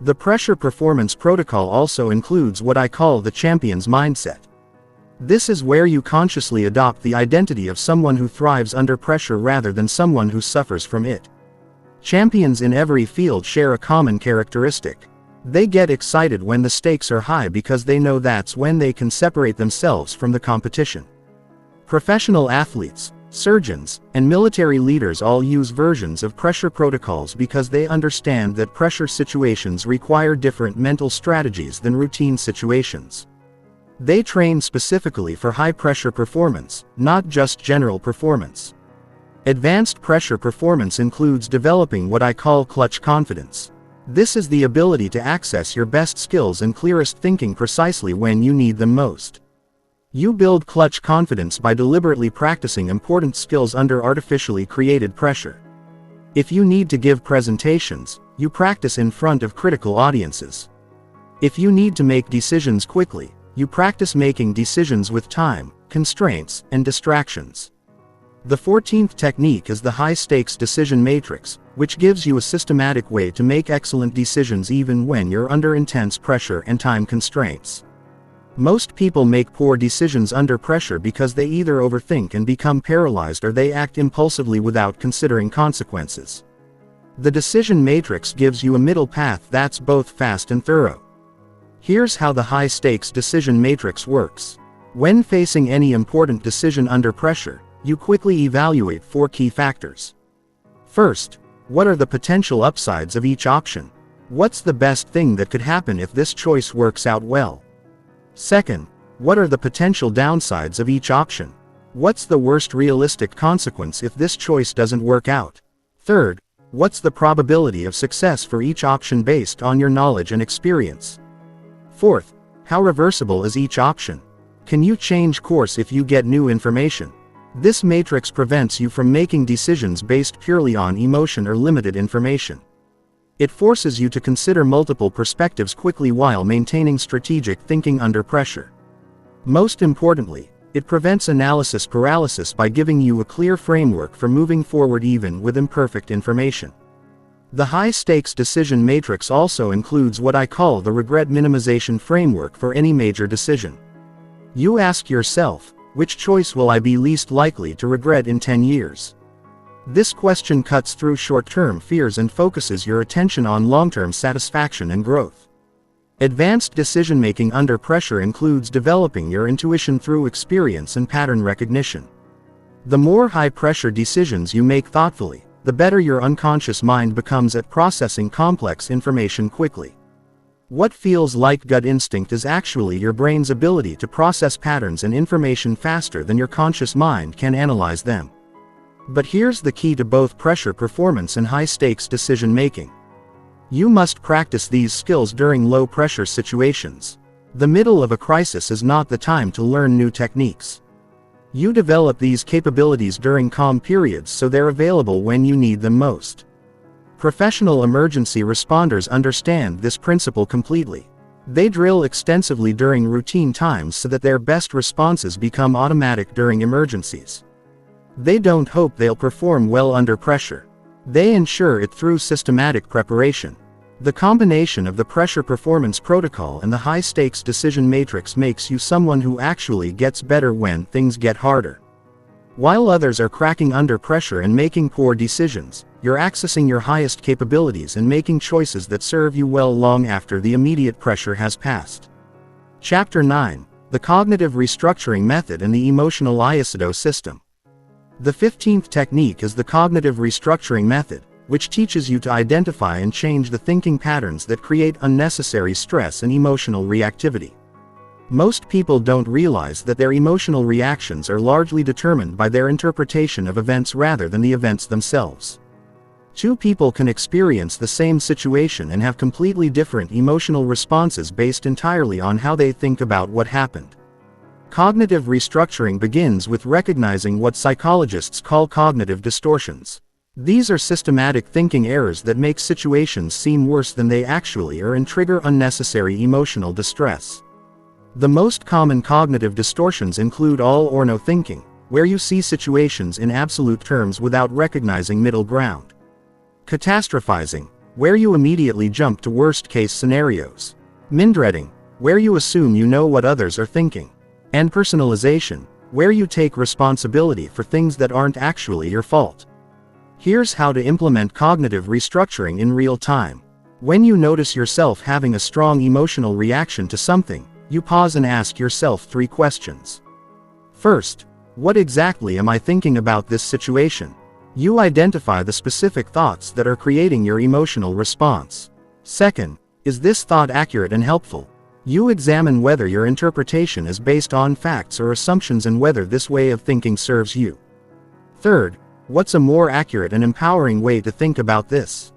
The Pressure Performance Protocol also includes what I call the champion's mindset. This is where you consciously adopt the identity of someone who thrives under pressure rather than someone who suffers from it. Champions in every field share a common characteristic. They get excited when the stakes are high because they know that's when they can separate themselves from the competition. Professional athletes, surgeons, and military leaders all use versions of pressure protocols because they understand that pressure situations require different mental strategies than routine situations. They train specifically for high-pressure performance, not just general performance. Advanced pressure performance includes developing what I call clutch confidence. This is the ability to access your best skills and clearest thinking precisely when you need them most. You build clutch confidence by deliberately practicing important skills under artificially created pressure. If you need to give presentations, you practice in front of critical audiences. If you need to make decisions quickly, you practice making decisions with time, constraints, and distractions. The 14th technique is the high-stakes decision matrix, which gives you a systematic way to make excellent decisions even when you're under intense pressure and time constraints. Most people make poor decisions under pressure because they either overthink and become paralyzed or they act impulsively without considering consequences. The decision matrix gives you a middle path that's both fast and thorough. Here's how the high-stakes decision matrix works. When facing any important decision under pressure, you quickly evaluate 4 key factors. First, what are the potential upsides of each option? What's the best thing that could happen if this choice works out well? Second, what are the potential downsides of each option? What's the worst realistic consequence if this choice doesn't work out? Third, what's the probability of success for each option based on your knowledge and experience? Fourth, how reversible is each option? Can you change course if you get new information? This matrix prevents you from making decisions based purely on emotion or limited information. It forces you to consider multiple perspectives quickly while maintaining strategic thinking under pressure. Most importantly, it prevents analysis paralysis by giving you a clear framework for moving forward even with imperfect information. The high-stakes decision matrix also includes what I call the regret minimization framework for any major decision. You ask yourself, which choice will I be least likely to regret in 10 years? This question cuts through short-term fears and focuses your attention on long-term satisfaction and growth. Advanced decision-making under pressure includes developing your intuition through experience and pattern recognition. The more high-pressure decisions you make thoughtfully, the better your unconscious mind becomes at processing complex information quickly. What feels like gut instinct is actually your brain's ability to process patterns and information faster than your conscious mind can analyze them. But here's the key to both pressure performance and high-stakes decision-making. You must practice these skills during low-pressure situations. The middle of a crisis is not the time to learn new techniques. You develop these capabilities during calm periods so they're available when you need them most. Professional emergency responders understand this principle completely. They drill extensively during routine times so that their best responses become automatic during emergencies. They don't hope they'll perform well under pressure. They ensure it through systematic preparation. The combination of the pressure performance protocol and the high-stakes decision matrix makes you someone who actually gets better when things get harder. While others are cracking under pressure and making poor decisions, you're accessing your highest capabilities and making choices that serve you well long after the immediate pressure has passed. Chapter 9: The Cognitive Restructuring Method and the Emotional Iocido System. The 15th technique is the cognitive restructuring method, which teaches you to identify and change the thinking patterns that create unnecessary stress and emotional reactivity. Most people don't realize that their emotional reactions are largely determined by their interpretation of events rather than the events themselves. Two people can experience the same situation and have completely different emotional responses based entirely on how they think about what happened. Cognitive restructuring begins with recognizing what psychologists call cognitive distortions. These are systematic thinking errors that make situations seem worse than they actually are and trigger unnecessary emotional distress. The most common cognitive distortions include all or no thinking, where you see situations in absolute terms without recognizing middle ground. Catastrophizing, where you immediately jump to worst-case scenarios. Mindreading, where you assume you know what others are thinking. And personalization, where you take responsibility for things that aren't actually your fault. Here's how to implement cognitive restructuring in real time. When you notice yourself having a strong emotional reaction to something, you pause and ask yourself 3 questions. First, what exactly am I thinking about this situation? You identify the specific thoughts that are creating your emotional response. Second, is this thought accurate and helpful? You examine whether your interpretation is based on facts or assumptions and whether this way of thinking serves you. Third, what's a more accurate and empowering way to think about this?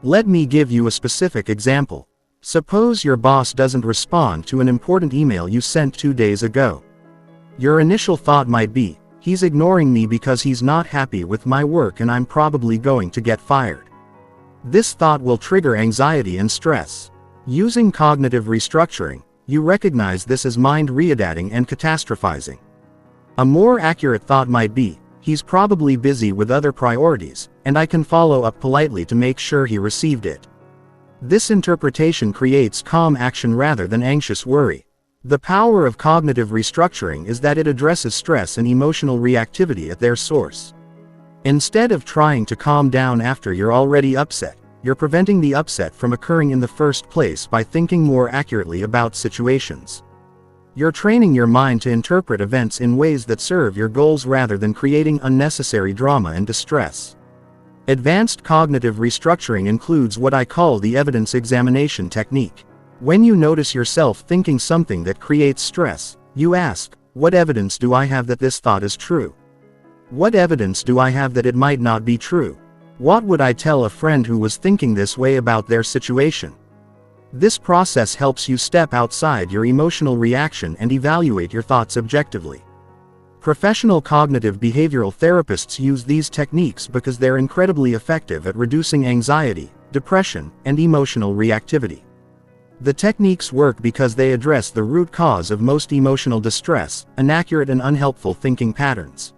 Let me give you a specific example. Suppose your boss doesn't respond to an important email you sent 2 days ago. Your initial thought might be, he's ignoring me because he's not happy with my work and I'm probably going to get fired. This thought will trigger anxiety and stress. Using cognitive restructuring, you recognize this as mind readating and catastrophizing. A more accurate thought might be, he's probably busy with other priorities, and I can follow up politely to make sure he received it. This interpretation creates calm action rather than anxious worry. The power of cognitive restructuring is that it addresses stress and emotional reactivity at their source. Instead of trying to calm down after you're already upset, you're preventing the upset from occurring in the first place by thinking more accurately about situations. You're training your mind to interpret events in ways that serve your goals rather than creating unnecessary drama and distress. Advanced cognitive restructuring includes what I call the evidence examination technique. When you notice yourself thinking something that creates stress, you ask, what evidence do I have that this thought is true? What evidence do I have that it might not be true? What would I tell a friend who was thinking this way about their situation? This process helps you step outside your emotional reaction and evaluate your thoughts objectively. Professional cognitive behavioral therapists use these techniques because they're incredibly effective at reducing anxiety, depression, and emotional reactivity. The techniques work because they address the root cause of most emotional distress, inaccurate and unhelpful thinking patterns.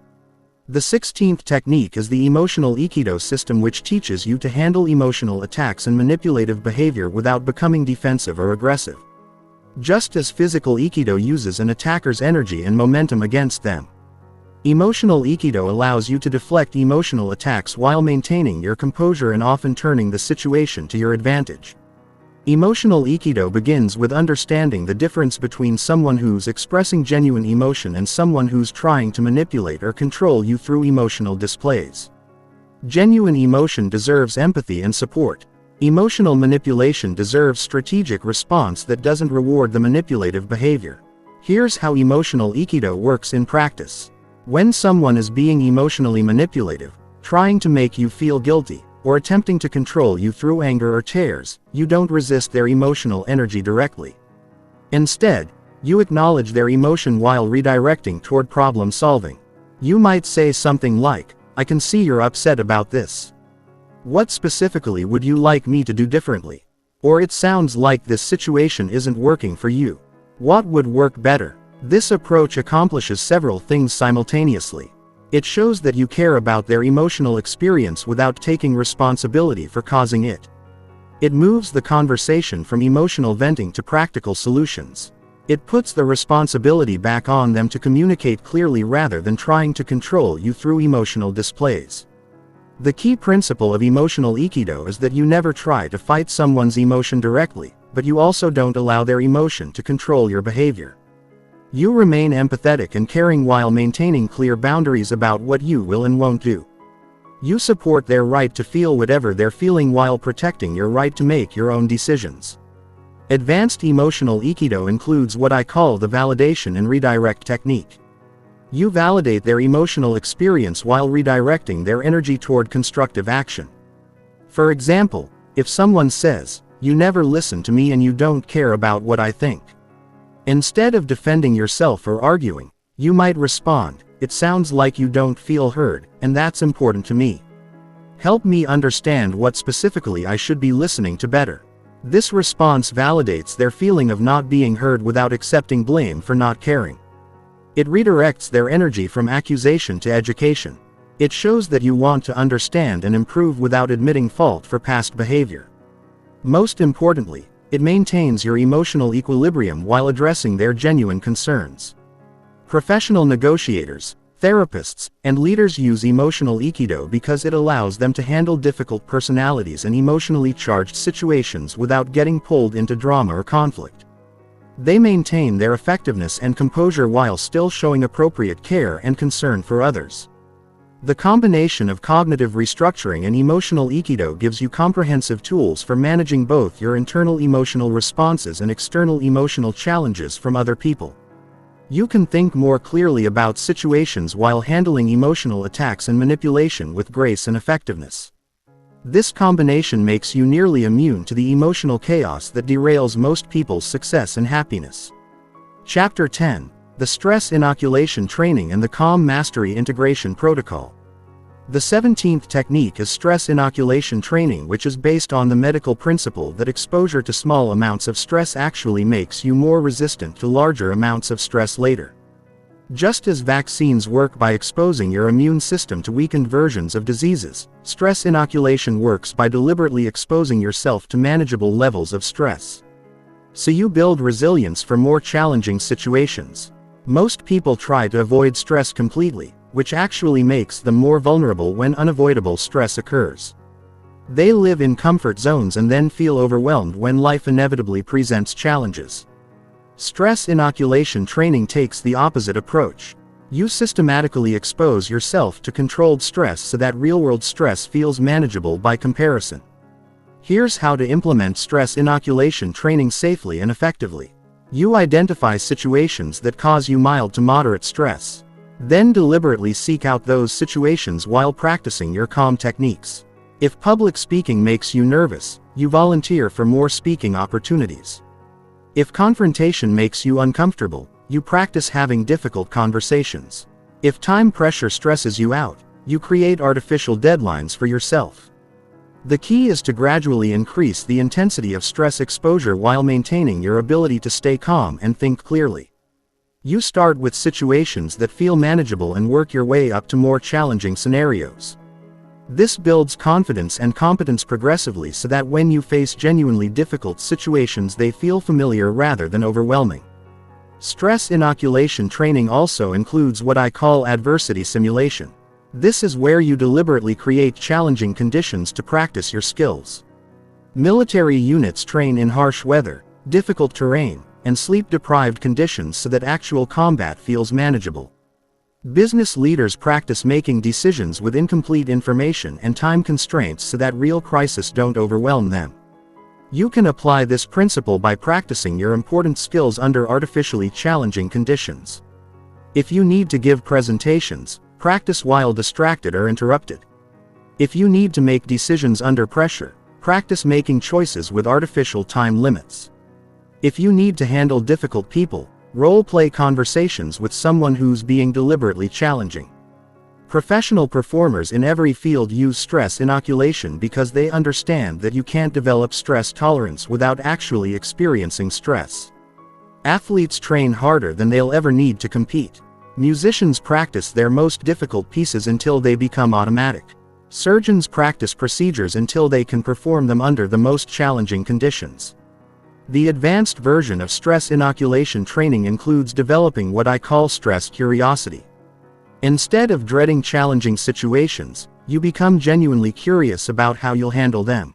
The 16th technique is the emotional Aikido system, which teaches you to handle emotional attacks and manipulative behavior without becoming defensive or aggressive. Just as physical Aikido uses an attacker's energy and momentum against them, emotional Aikido allows you to deflect emotional attacks while maintaining your composure and often turning the situation to your advantage. Emotional Aikido begins with understanding the difference between someone who's expressing genuine emotion and someone who's trying to manipulate or control you through emotional displays. Genuine emotion deserves empathy and support. Emotional manipulation deserves strategic response that doesn't reward the manipulative behavior. Here's how emotional Aikido works in practice. When someone is being emotionally manipulative, trying to make you feel guilty, or attempting to control you through anger or tears, you don't resist their emotional energy directly. Instead, you acknowledge their emotion while redirecting toward problem solving. You might say something like, "I can see you're upset about this. What specifically would you like me to do differently?" Or, "It sounds like this situation isn't working for you. What would work better?" This approach accomplishes several things simultaneously. It shows that you care about their emotional experience without taking responsibility for causing it. It moves the conversation from emotional venting to practical solutions. It puts the responsibility back on them to communicate clearly rather than trying to control you through emotional displays. The key principle of emotional Aikido is that you never try to fight someone's emotion directly, but you also don't allow their emotion to control your behavior. You remain empathetic and caring while maintaining clear boundaries about what you will and won't do. You support their right to feel whatever they're feeling while protecting your right to make your own decisions. Advanced emotional Aikido includes what I call the validation and redirect technique. You validate their emotional experience while redirecting their energy toward constructive action. For example, if someone says, "You never listen to me and you don't care about what I think," instead of defending yourself or arguing, you might respond, "It sounds like you don't feel heard, and that's important to me. Help me understand what specifically I should be listening to better." This response validates their feeling of not being heard without accepting blame for not caring. It redirects their energy from accusation to education. It shows that you want to understand and improve without admitting fault for past behavior. Most importantly, it maintains your emotional equilibrium while addressing their genuine concerns. Professional negotiators, therapists, and leaders use emotional Aikido because it allows them to handle difficult personalities and emotionally charged situations without getting pulled into drama or conflict. They maintain their effectiveness and composure while still showing appropriate care and concern for others. The combination of cognitive restructuring and emotional Aikido gives you comprehensive tools for managing both your internal emotional responses and external emotional challenges from other people. You can think more clearly about situations while handling emotional attacks and manipulation with grace and effectiveness. This combination makes you nearly immune to the emotional chaos that derails most people's success and happiness. Chapter 10: The Stress Inoculation Training and the Calm Mastery Integration Protocol. The 17th technique is stress inoculation training, which is based on the medical principle that exposure to small amounts of stress actually makes you more resistant to larger amounts of stress later. Just as vaccines work by exposing your immune system to weakened versions of diseases, stress inoculation works by deliberately exposing yourself to manageable levels of stress. So you build resilience for more challenging situations. Most people try to avoid stress completely, which actually makes them more vulnerable when unavoidable stress occurs. They live in comfort zones and then feel overwhelmed when life inevitably presents challenges. Stress inoculation training takes the opposite approach. You systematically expose yourself to controlled stress so that real-world stress feels manageable by comparison. Here's how to implement stress inoculation training safely and effectively. You identify situations that cause you mild to moderate stress. Then deliberately seek out those situations while practicing your calm techniques. If public speaking makes you nervous, you volunteer for more speaking opportunities. If confrontation makes you uncomfortable, you practice having difficult conversations. If time pressure stresses you out, you create artificial deadlines for yourself. The key is to gradually increase the intensity of stress exposure while maintaining your ability to stay calm and think clearly. You start with situations that feel manageable and work your way up to more challenging scenarios. This builds confidence and competence progressively so that when you face genuinely difficult situations they feel familiar rather than overwhelming. Stress inoculation training also includes what I call adversity simulation. This is where you deliberately create challenging conditions to practice your skills. Military units train in harsh weather, difficult terrain, and sleep-deprived conditions so that actual combat feels manageable. Business leaders practice making decisions with incomplete information and time constraints so that real crises don't overwhelm them. You can apply this principle by practicing your important skills under artificially challenging conditions. If you need to give presentations, practice while distracted or interrupted. If you need to make decisions under pressure, practice making choices with artificial time limits. If you need to handle difficult people, role-play conversations with someone who's being deliberately challenging. Professional performers in every field use stress inoculation because they understand that you can't develop stress tolerance without actually experiencing stress. Athletes train harder than they'll ever need to compete. Musicians practice their most difficult pieces until they become automatic. Surgeons practice procedures until they can perform them under the most challenging conditions. The advanced version of stress inoculation training includes developing what I call stress curiosity. Instead of dreading challenging situations, you become genuinely curious about how you'll handle them.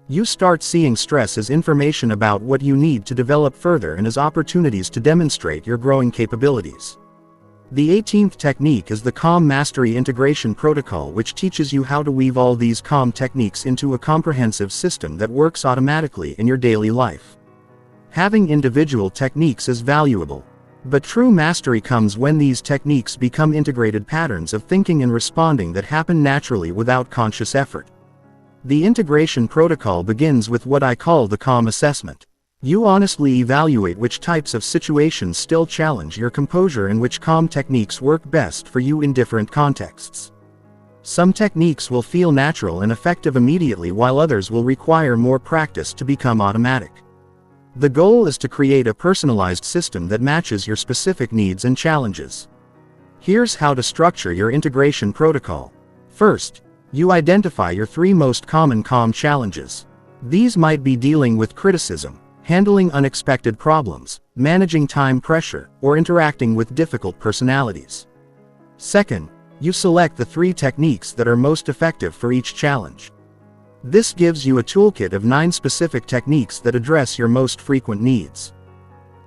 You start seeing stress as information about what you need to develop further and as opportunities to demonstrate your growing capabilities. The 18th technique is the Calm Mastery Integration Protocol, which teaches you how to weave all these calm techniques into a comprehensive system that works automatically in your daily life. Having individual techniques is valuable, but true mastery comes when these techniques become integrated patterns of thinking and responding that happen naturally without conscious effort. The integration protocol begins with what I call the calm assessment. You honestly evaluate which types of situations still challenge your composure and which calm techniques work best for you in different contexts. Some techniques will feel natural and effective immediately while others will require more practice to become automatic. The goal is to create a personalized system that matches your specific needs and challenges. Here's how to structure your integration protocol. First, you identify your 3 most common calm challenges. These might be dealing with criticism, handling unexpected problems, managing time pressure, or interacting with difficult personalities. Second, you select the 3 techniques that are most effective for each challenge. This gives you a toolkit of 9 specific techniques that address your most frequent needs.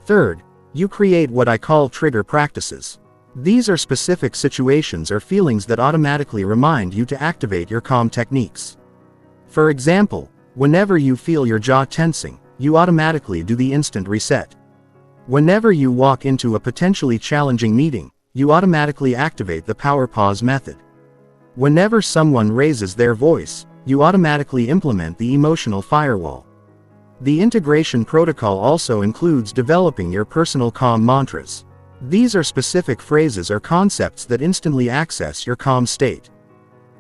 Third, you create what I call trigger practices. These are specific situations or feelings that automatically remind you to activate your calm techniques. For example, whenever you feel your jaw tensing, you automatically do the instant reset. Whenever you walk into a potentially challenging meeting, you automatically activate the power pause method. Whenever someone raises their voice, you automatically implement the emotional firewall. The integration protocol also includes developing your personal calm mantras. These are specific phrases or concepts that instantly access your calm state.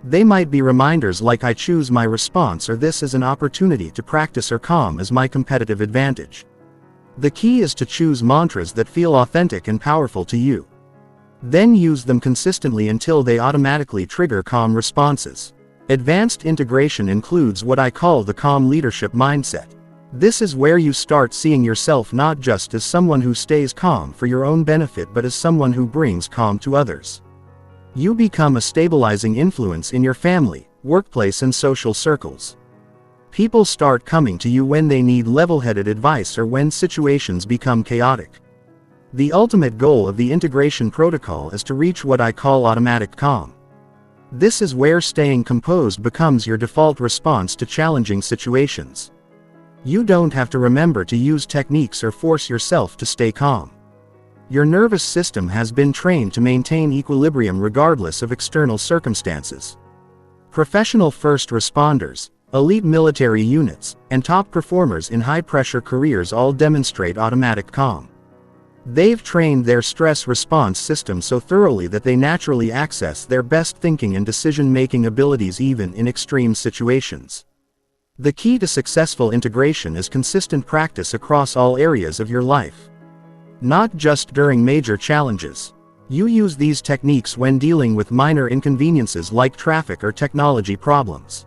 They might be reminders like "I choose my response" or "This is an opportunity to practice" or "Calm is my competitive advantage." The key is to choose mantras that feel authentic and powerful to you. Then use them consistently until they automatically trigger calm responses. Advanced integration includes what I call the calm leadership mindset. This is where you start seeing yourself not just as someone who stays calm for your own benefit but as someone who brings calm to others. You become a stabilizing influence in your family, workplace and social circles. People start coming to you when they need level-headed advice or when situations become chaotic. The ultimate goal of the integration protocol is to reach what I call automatic calm. This is where staying composed becomes your default response to challenging situations. You don't have to remember to use techniques or force yourself to stay calm. Your nervous system has been trained to maintain equilibrium regardless of external circumstances. Professional first responders, elite military units, and top performers in high-pressure careers all demonstrate automatic calm. They've trained their stress response system so thoroughly that they naturally access their best thinking and decision-making abilities even in extreme situations. The key to successful integration is consistent practice across all areas of your life. Not just during major challenges. You use these techniques when dealing with minor inconveniences like traffic or technology problems.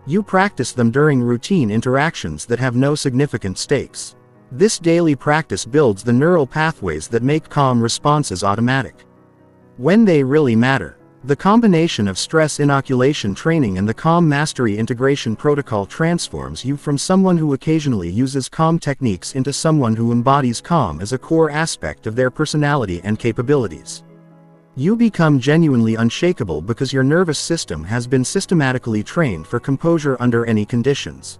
You practice them during routine interactions that have no significant stakes. This daily practice builds the neural pathways that make calm responses automatic. When they really matter, the combination of stress inoculation training and the calm mastery integration protocol transforms you from someone who occasionally uses calm techniques into someone who embodies calm as a core aspect of their personality and capabilities. You become genuinely unshakable because your nervous system has been systematically trained for composure under any conditions.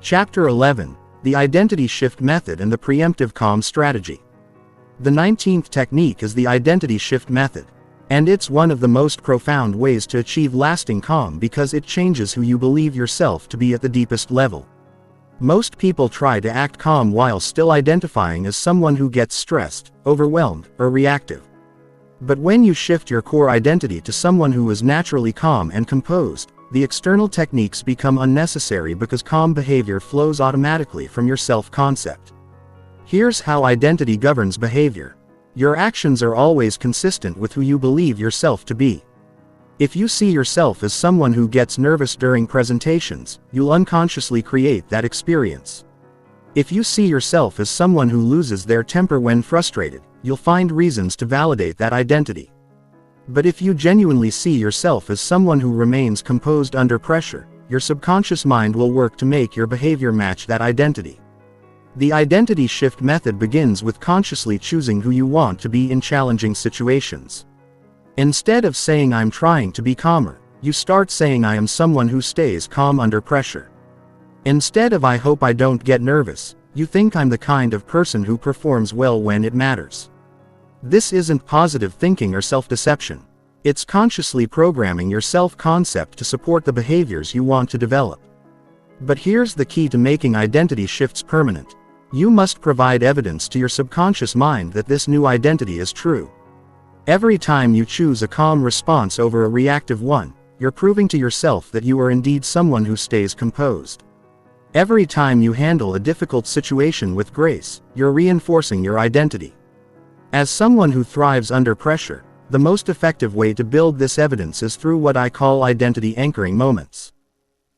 Chapter 11: The Identity Shift Method and the Preemptive Calm Strategy. The 19th technique is the Identity Shift Method, and it's one of the most profound ways to achieve lasting calm because it changes who you believe yourself to be at the deepest level. Most people try to act calm while still identifying as someone who gets stressed, overwhelmed, or reactive. But when you shift your core identity to someone who is naturally calm and composed, the external techniques become unnecessary because calm behavior flows automatically from your self-concept. Here's how identity governs behavior. Your actions are always consistent with who you believe yourself to be. If you see yourself as someone who gets nervous during presentations, you'll unconsciously create that experience. If you see yourself as someone who loses their temper when frustrated, you'll find reasons to validate that identity. But if you genuinely see yourself as someone who remains composed under pressure, your subconscious mind will work to make your behavior match that identity. The identity shift method begins with consciously choosing who you want to be in challenging situations. Instead of saying "I'm trying to be calmer," you start saying "I am someone who stays calm under pressure." Instead of "I hope I don't get nervous," you think "I'm the kind of person who performs well when it matters." This isn't positive thinking or self-deception. It's consciously programming your self-concept to support the behaviors you want to develop. But here's the key to making identity shifts permanent. You must provide evidence to your subconscious mind that this new identity is true. Every time you choose a calm response over a reactive one, you're proving to yourself that you are indeed someone who stays composed. Every time you handle a difficult situation with grace, you're reinforcing your identity. As someone who thrives under pressure, the most effective way to build this evidence is through what I call identity anchoring moments.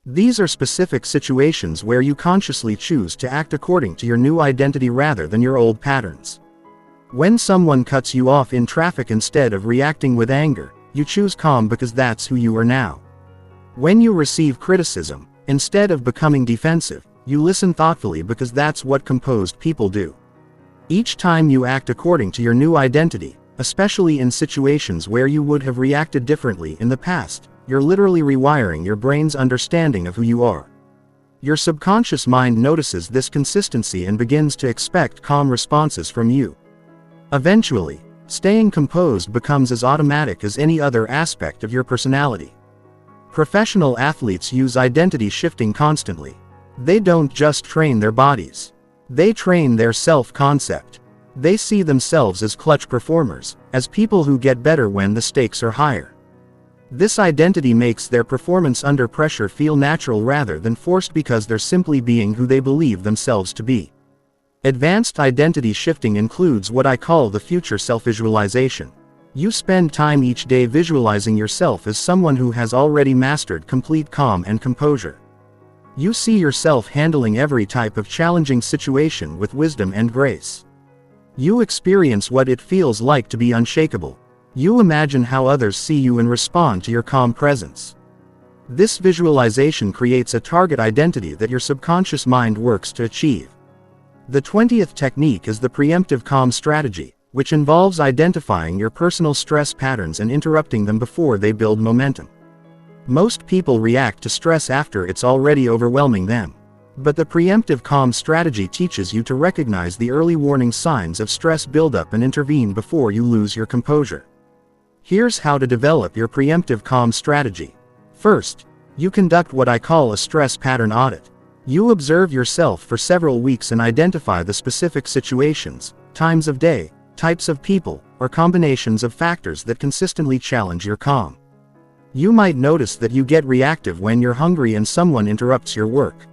These are specific situations where you consciously choose to act according to your new identity rather than your old patterns. When someone cuts you off in traffic instead of reacting with anger, you choose calm because that's who you are now. When you receive criticism, instead of becoming defensive, you listen thoughtfully because that's what composed people do. Each time you act according to your new identity, especially in situations where you would have reacted differently in the past, you're literally rewiring your brain's understanding of who you are. Your subconscious mind notices this consistency and begins to expect calm responses from you. Eventually, staying composed becomes as automatic as any other aspect of your personality. Professional athletes use identity shifting constantly. They don't just train their bodies. They train their self-concept. They see themselves as clutch performers, as people who get better when the stakes are higher. This identity makes their performance under pressure feel natural rather than forced because they're simply being who they believe themselves to be. Advanced identity shifting includes what I call the future self-visualization. You spend time each day visualizing yourself as someone who has already mastered complete calm and composure. You see yourself handling every type of challenging situation with wisdom and grace. You experience what it feels like to be unshakable. You imagine how others see you and respond to your calm presence. This visualization creates a target identity that your subconscious mind works to achieve. The 20th technique is the preemptive calm strategy, which involves identifying your personal stress patterns and interrupting them before they build momentum. Most people react to stress after it's already overwhelming them. But the preemptive calm strategy teaches you to recognize the early warning signs of stress buildup and intervene before you lose your composure. Here's how to develop your preemptive calm strategy. First, you conduct what I call a stress pattern audit. You observe yourself for several weeks and identify the specific situations, times of day, types of people, or combinations of factors that consistently challenge your calm. You might notice that you get reactive when you're hungry and someone interrupts your work.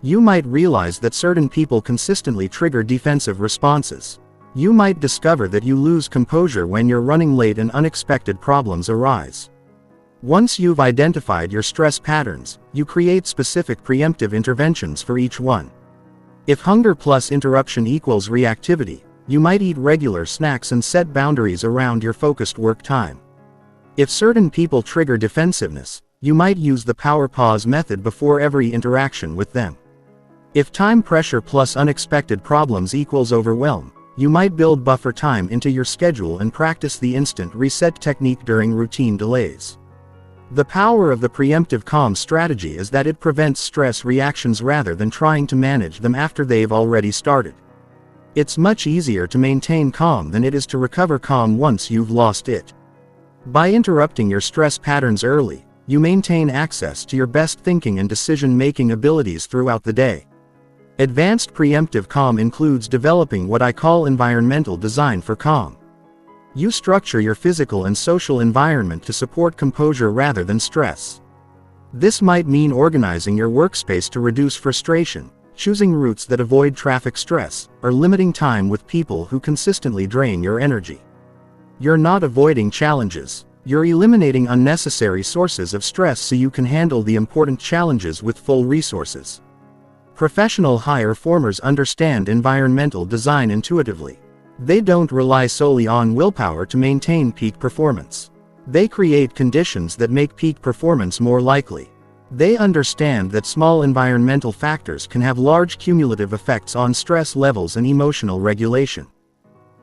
You might realize that certain people consistently trigger defensive responses. You might discover that you lose composure when you're running late and unexpected problems arise. Once you've identified your stress patterns, you create specific preemptive interventions for each one. If hunger plus interruption equals reactivity, you might eat regular snacks and set boundaries around your focused work time. If certain people trigger defensiveness, you might use the power pause method before every interaction with them. If time pressure plus unexpected problems equals overwhelm, you might build buffer time into your schedule and practice the instant reset technique during routine delays. The power of the preemptive calm strategy is that it prevents stress reactions rather than trying to manage them after they've already started. It's much easier to maintain calm than it is to recover calm once you've lost it. By interrupting your stress patterns early, you maintain access to your best thinking and decision-making abilities throughout the day. Advanced preemptive calm includes developing what I call environmental design for calm. You structure your physical and social environment to support composure rather than stress. This might mean organizing your workspace to reduce frustration, choosing routes that avoid traffic stress, or limiting time with people who consistently drain your energy. You're not avoiding challenges. You're eliminating unnecessary sources of stress so you can handle the important challenges with full resources. Professional high performers understand environmental design intuitively. They don't rely solely on willpower to maintain peak performance. They create conditions that make peak performance more likely. They understand that small environmental factors can have large cumulative effects on stress levels and emotional regulation.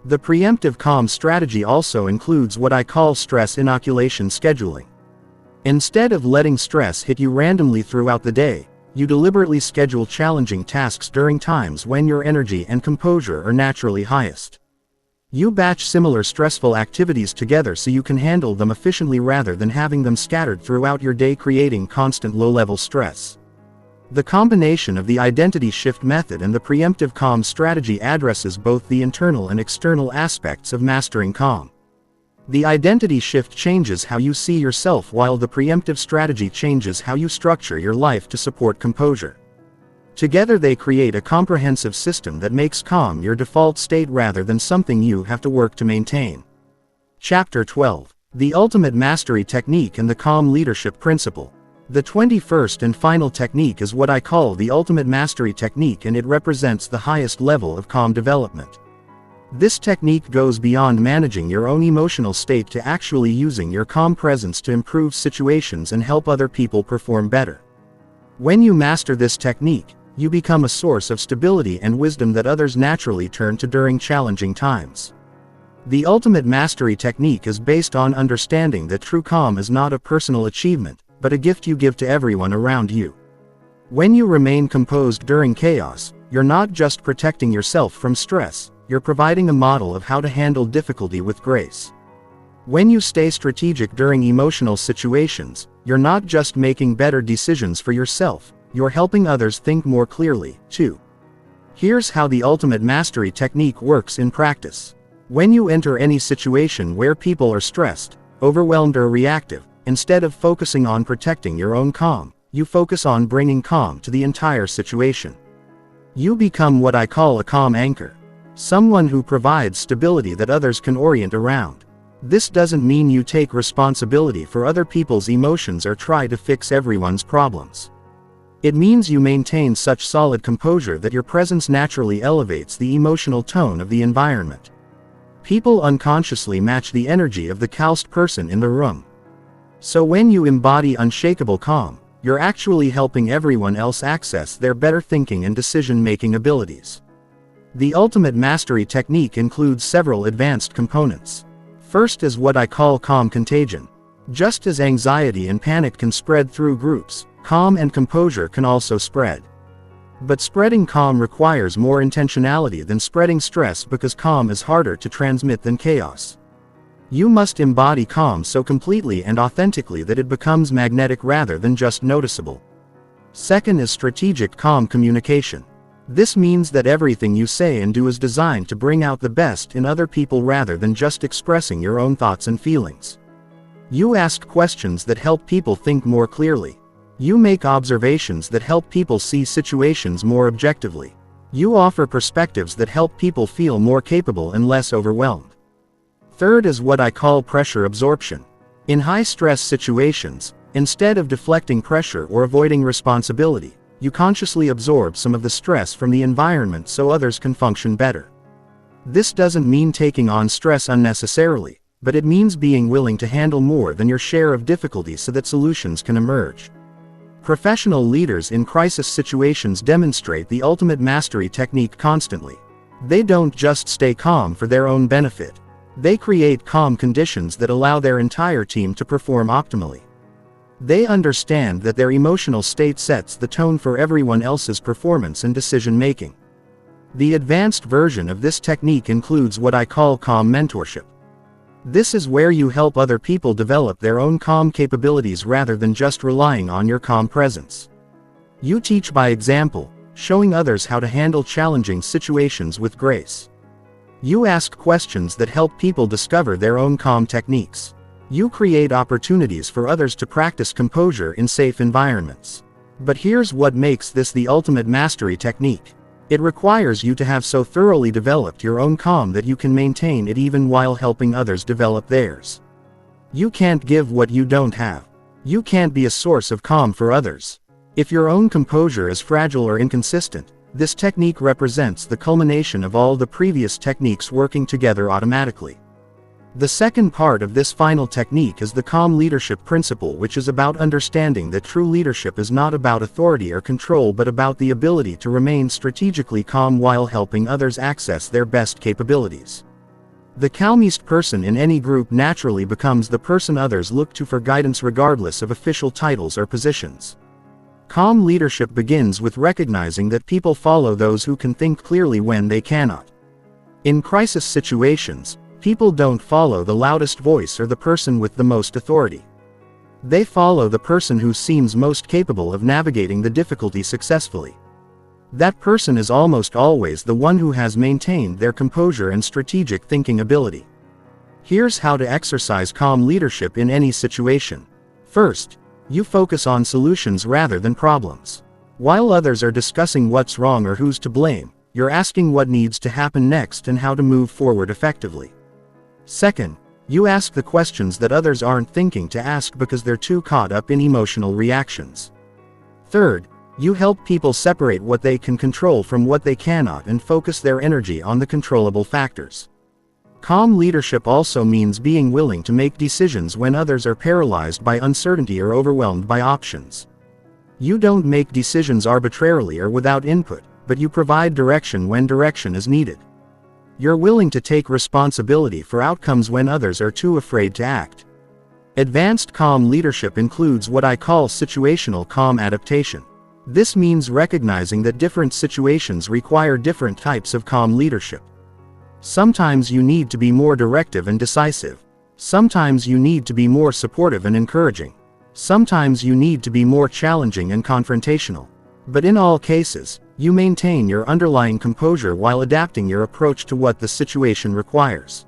The preemptive calm strategy also includes what I call stress inoculation scheduling. Instead of letting stress hit you randomly throughout the day, you deliberately schedule challenging tasks during times when your energy and composure are naturally highest. You batch similar stressful activities together so you can handle them efficiently rather than having them scattered throughout your day, creating constant low-level stress. The combination of the identity shift method and the preemptive calm strategy addresses both the internal and external aspects of mastering calm. The identity shift changes how you see yourself, while the preemptive strategy changes how you structure your life to support composure. Together they create a comprehensive system that makes calm your default state rather than something you have to work to maintain. Chapter 12. The Ultimate Mastery Technique and the Calm Leadership Principle. The 21st and final technique is what I call the Ultimate Mastery Technique, and it represents the highest level of calm development. This technique goes beyond managing your own emotional state to actually using your calm presence to improve situations and help other people perform better. When you master this technique, you become a source of stability and wisdom that others naturally turn to during challenging times. The Ultimate Mastery Technique is based on understanding that true calm is not a personal achievement, but a gift you give to everyone around you. When you remain composed during chaos, you're not just protecting yourself from stress, you're providing a model of how to handle difficulty with grace. When you stay strategic during emotional situations, you're not just making better decisions for yourself, you're helping others think more clearly, too. Here's how the Ultimate Mastery Technique works in practice. When you enter any situation where people are stressed, overwhelmed, or reactive, instead of focusing on protecting your own calm, you focus on bringing calm to the entire situation. You become what I call a calm anchor. Someone who provides stability that others can orient around. This doesn't mean you take responsibility for other people's emotions or try to fix everyone's problems. It means you maintain such solid composure that your presence naturally elevates the emotional tone of the environment. People unconsciously match the energy of the calm person in the room. So when you embody unshakable calm, you're actually helping everyone else access their better thinking and decision-making abilities. The ultimate mastery technique includes several advanced components. First is what I call calm contagion. Just as anxiety and panic can spread through groups, calm and composure can also spread. But spreading calm requires more intentionality than spreading stress because calm is harder to transmit than chaos. You must embody calm so completely and authentically that it becomes magnetic rather than just noticeable. Second is strategic calm communication. This means that everything you say and do is designed to bring out the best in other people rather than just expressing your own thoughts and feelings. You ask questions that help people think more clearly. You make observations that help people see situations more objectively. You offer perspectives that help people feel more capable and less overwhelmed. Third is what I call pressure absorption. In high-stress situations, instead of deflecting pressure or avoiding responsibility, you consciously absorb some of the stress from the environment so others can function better. This doesn't mean taking on stress unnecessarily, but it means being willing to handle more than your share of difficulties so that solutions can emerge. Professional leaders in crisis situations demonstrate the ultimate mastery technique constantly. They don't just stay calm for their own benefit. They create calm conditions that allow their entire team to perform optimally. They understand that their emotional state sets the tone for everyone else's performance and decision-making. The advanced version of this technique includes what I call calm mentorship. This is where you help other people develop their own calm capabilities rather than just relying on your calm presence. You teach by example, showing others how to handle challenging situations with grace. You ask questions that help people discover their own calm techniques. You create opportunities for others to practice composure in safe environments. But here's what makes this the ultimate mastery technique. It requires you to have so thoroughly developed your own calm that you can maintain it even while helping others develop theirs. You can't give what you don't have. You can't be a source of calm for others. If your own composure is fragile or inconsistent, this technique represents the culmination of all the previous techniques working together automatically. The second part of this final technique is the calm leadership principle, which is about understanding that true leadership is not about authority or control but about the ability to remain strategically calm while helping others access their best capabilities. The calmest person in any group naturally becomes the person others look to for guidance regardless of official titles or positions. Calm leadership begins with recognizing that people follow those who can think clearly when they cannot. In crisis situations, people don't follow the loudest voice or the person with the most authority. They follow the person who seems most capable of navigating the difficulty successfully. That person is almost always the one who has maintained their composure and strategic thinking ability. Here's how to exercise calm leadership in any situation. First, you focus on solutions rather than problems. While others are discussing what's wrong or who's to blame, you're asking what needs to happen next and how to move forward effectively. Second, you ask the questions that others aren't thinking to ask because they're too caught up in emotional reactions. Third, you help people separate what they can control from what they cannot and focus their energy on the controllable factors. Calm leadership also means being willing to make decisions when others are paralyzed by uncertainty or overwhelmed by options. You don't make decisions arbitrarily or without input, but you provide direction when direction is needed. You're willing to take responsibility for outcomes when others are too afraid to act. Advanced calm leadership includes what I call situational calm adaptation. This means recognizing that different situations require different types of calm leadership. Sometimes you need to be more directive and decisive. Sometimes you need to be more supportive and encouraging. Sometimes you need to be more challenging and confrontational. But in all cases, you maintain your underlying composure while adapting your approach to what the situation requires.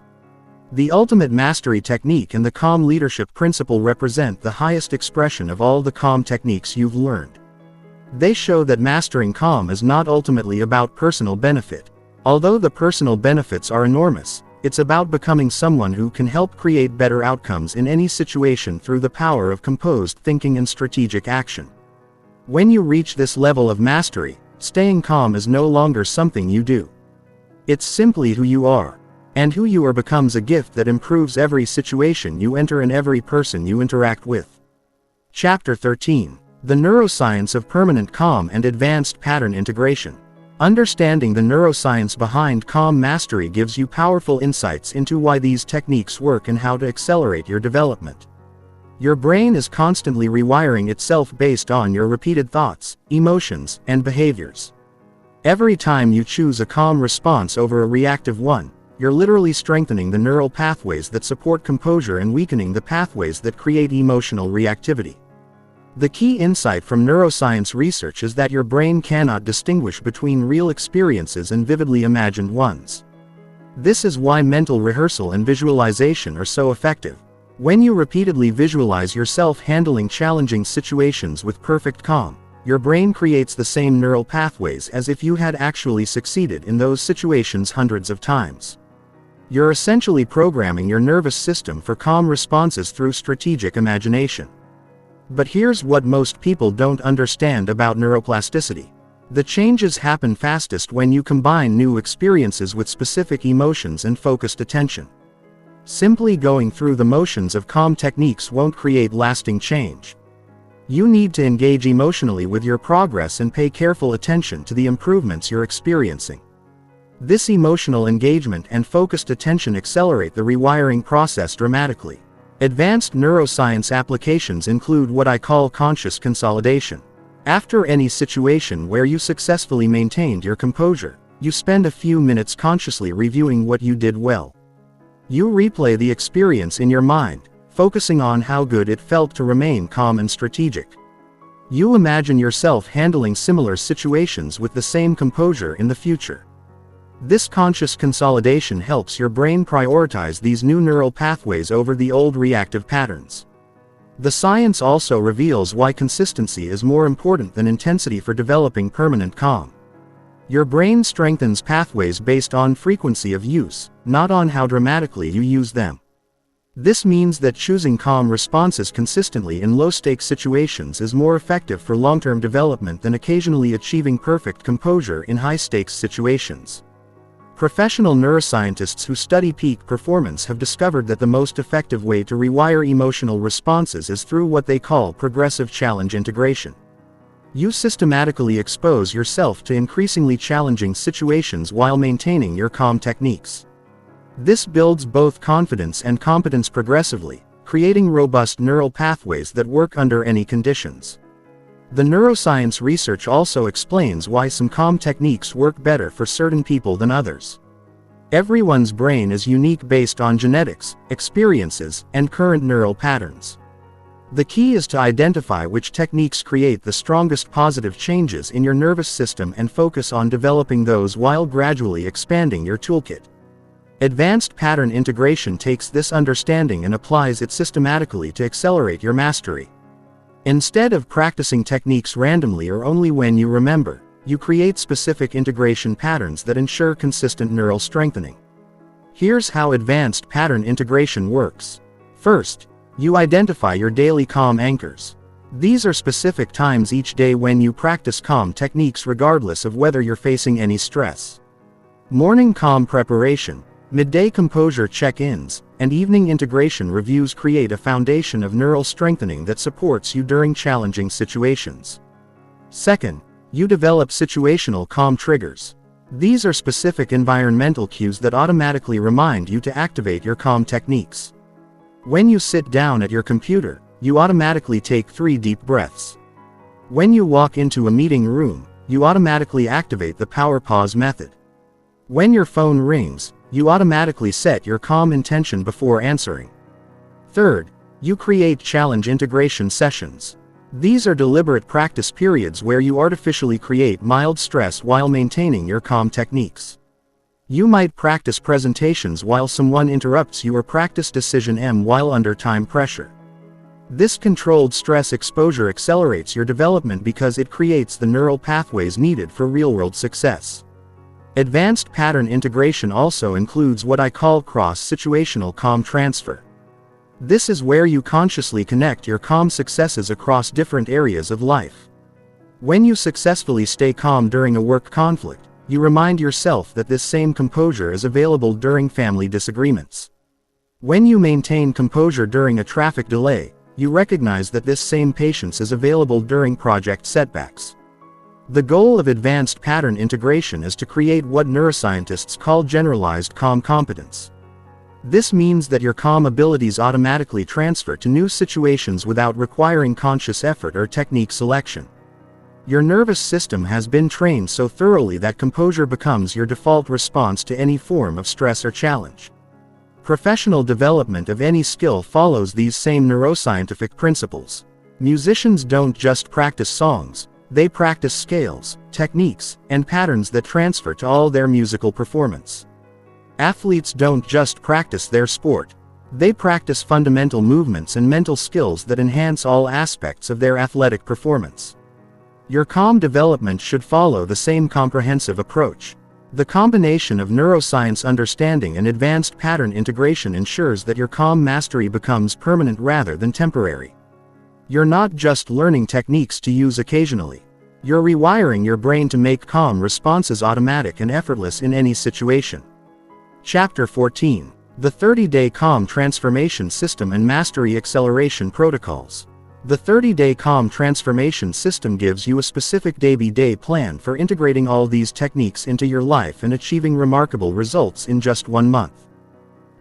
The ultimate mastery technique and the calm leadership principle represent the highest expression of all the calm techniques you've learned. They show that mastering calm is not ultimately about personal benefit. Although the personal benefits are enormous, it's about becoming someone who can help create better outcomes in any situation through the power of composed thinking and strategic action. When you reach this level of mastery, staying calm is no longer something you do. It's simply who you are. And who you are becomes a gift that improves every situation you enter and every person you interact with. Chapter 13. The Neuroscience of Permanent Calm and Advanced Pattern Integration. Understanding the neuroscience behind calm mastery gives you powerful insights into why these techniques work and how to accelerate your development. Your brain is constantly rewiring itself based on your repeated thoughts, emotions, and behaviors. Every time you choose a calm response over a reactive one, you're literally strengthening the neural pathways that support composure and weakening the pathways that create emotional reactivity. The key insight from neuroscience research is that your brain cannot distinguish between real experiences and vividly imagined ones. This is why mental rehearsal and visualization are so effective. When you repeatedly visualize yourself handling challenging situations with perfect calm, your brain creates the same neural pathways as if you had actually succeeded in those situations hundreds of times. You're essentially programming your nervous system for calm responses through strategic imagination. But here's what most people don't understand about neuroplasticity. The changes happen fastest when you combine new experiences with specific emotions and focused attention. Simply going through the motions of calm techniques won't create lasting change. You need to engage emotionally with your progress and pay careful attention to the improvements you're experiencing. This emotional engagement and focused attention accelerate the rewiring process dramatically. Advanced neuroscience applications include what I call conscious consolidation. After any situation where you successfully maintained your composure, you spend a few minutes consciously reviewing what you did well. You replay the experience in your mind, focusing on how good it felt to remain calm and strategic. You imagine yourself handling similar situations with the same composure in the future. This conscious consolidation helps your brain prioritize these new neural pathways over the old reactive patterns. The science also reveals why consistency is more important than intensity for developing permanent calm. Your brain strengthens pathways based on frequency of use, not on how dramatically you use them. This means that choosing calm responses consistently in low-stakes situations is more effective for long-term development than occasionally achieving perfect composure in high-stakes situations. Professional neuroscientists who study peak performance have discovered that the most effective way to rewire emotional responses is through what they call progressive challenge integration. You systematically expose yourself to increasingly challenging situations while maintaining your calm techniques. This builds both confidence and competence progressively, creating robust neural pathways that work under any conditions. The neuroscience research also explains why some calm techniques work better for certain people than others. Everyone's brain is unique based on genetics, experiences, and current neural patterns. The key is to identify which techniques create the strongest positive changes in your nervous system and focus on developing those while gradually expanding your toolkit. Advanced pattern integration takes this understanding and applies it systematically to accelerate your mastery. Instead of practicing techniques randomly or only when you remember, you create specific integration patterns that ensure consistent neural strengthening. Here's how advanced pattern integration works. First, you identify your daily calm anchors. These are specific times each day when you practice calm techniques regardless of whether you're facing any stress. Morning calm preparation, midday composure check-ins, and evening integration reviews create a foundation of neural strengthening that supports you during challenging situations. Second, you develop situational calm triggers. These are specific environmental cues that automatically remind you to activate your calm techniques. When you sit down at your computer, you automatically take 3 deep breaths. When you walk into a meeting room, you automatically activate the power pause method. When your phone rings, you automatically set your calm intention before answering. Third, you create challenge integration sessions. These are deliberate practice periods where you artificially create mild stress while maintaining your calm techniques. You might practice presentations while someone interrupts you or practice decision M while under time pressure. This controlled stress exposure accelerates your development because it creates the neural pathways needed for real-world success. Advanced pattern integration also includes what I call cross-situational calm transfer. This is where you consciously connect your calm successes across different areas of life. When you successfully stay calm during a work conflict, you remind yourself that this same composure is available during family disagreements. When you maintain composure during a traffic delay, you recognize that this same patience is available during project setbacks. The goal of advanced pattern integration is to create what neuroscientists call generalized calm competence. This means that your calm abilities automatically transfer to new situations without requiring conscious effort or technique selection. Your nervous system has been trained so thoroughly that composure becomes your default response to any form of stress or challenge. Professional development of any skill follows these same neuroscientific principles. Musicians don't just practice songs, they practice scales, techniques, and patterns that transfer to all their musical performance. Athletes don't just practice their sport, they practice fundamental movements and mental skills that enhance all aspects of their athletic performance. Your calm development should follow the same comprehensive approach. The combination of neuroscience understanding and advanced pattern integration ensures that your calm mastery becomes permanent rather than temporary. You're not just learning techniques to use occasionally. You're rewiring your brain to make calm responses automatic and effortless in any situation. Chapter 14. The 30-Day Calm Transformation System and Mastery Acceleration Protocols. The 30-Day Calm Transformation System gives you a specific day-by-day plan for integrating all these techniques into your life and achieving remarkable results in just 1 month.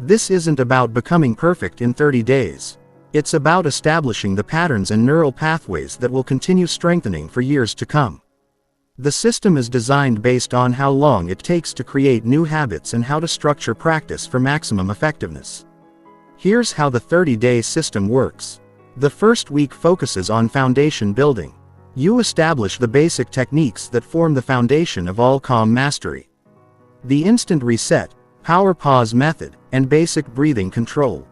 This isn't about becoming perfect in 30 days. It's about establishing the patterns and neural pathways that will continue strengthening for years to come. The system is designed based on how long it takes to create new habits and how to structure practice for maximum effectiveness. Here's how the 30-day system works. The first week focuses on foundation building. You establish the basic techniques that form the foundation of all calm mastery. The instant reset, power pause method, and basic breathing control.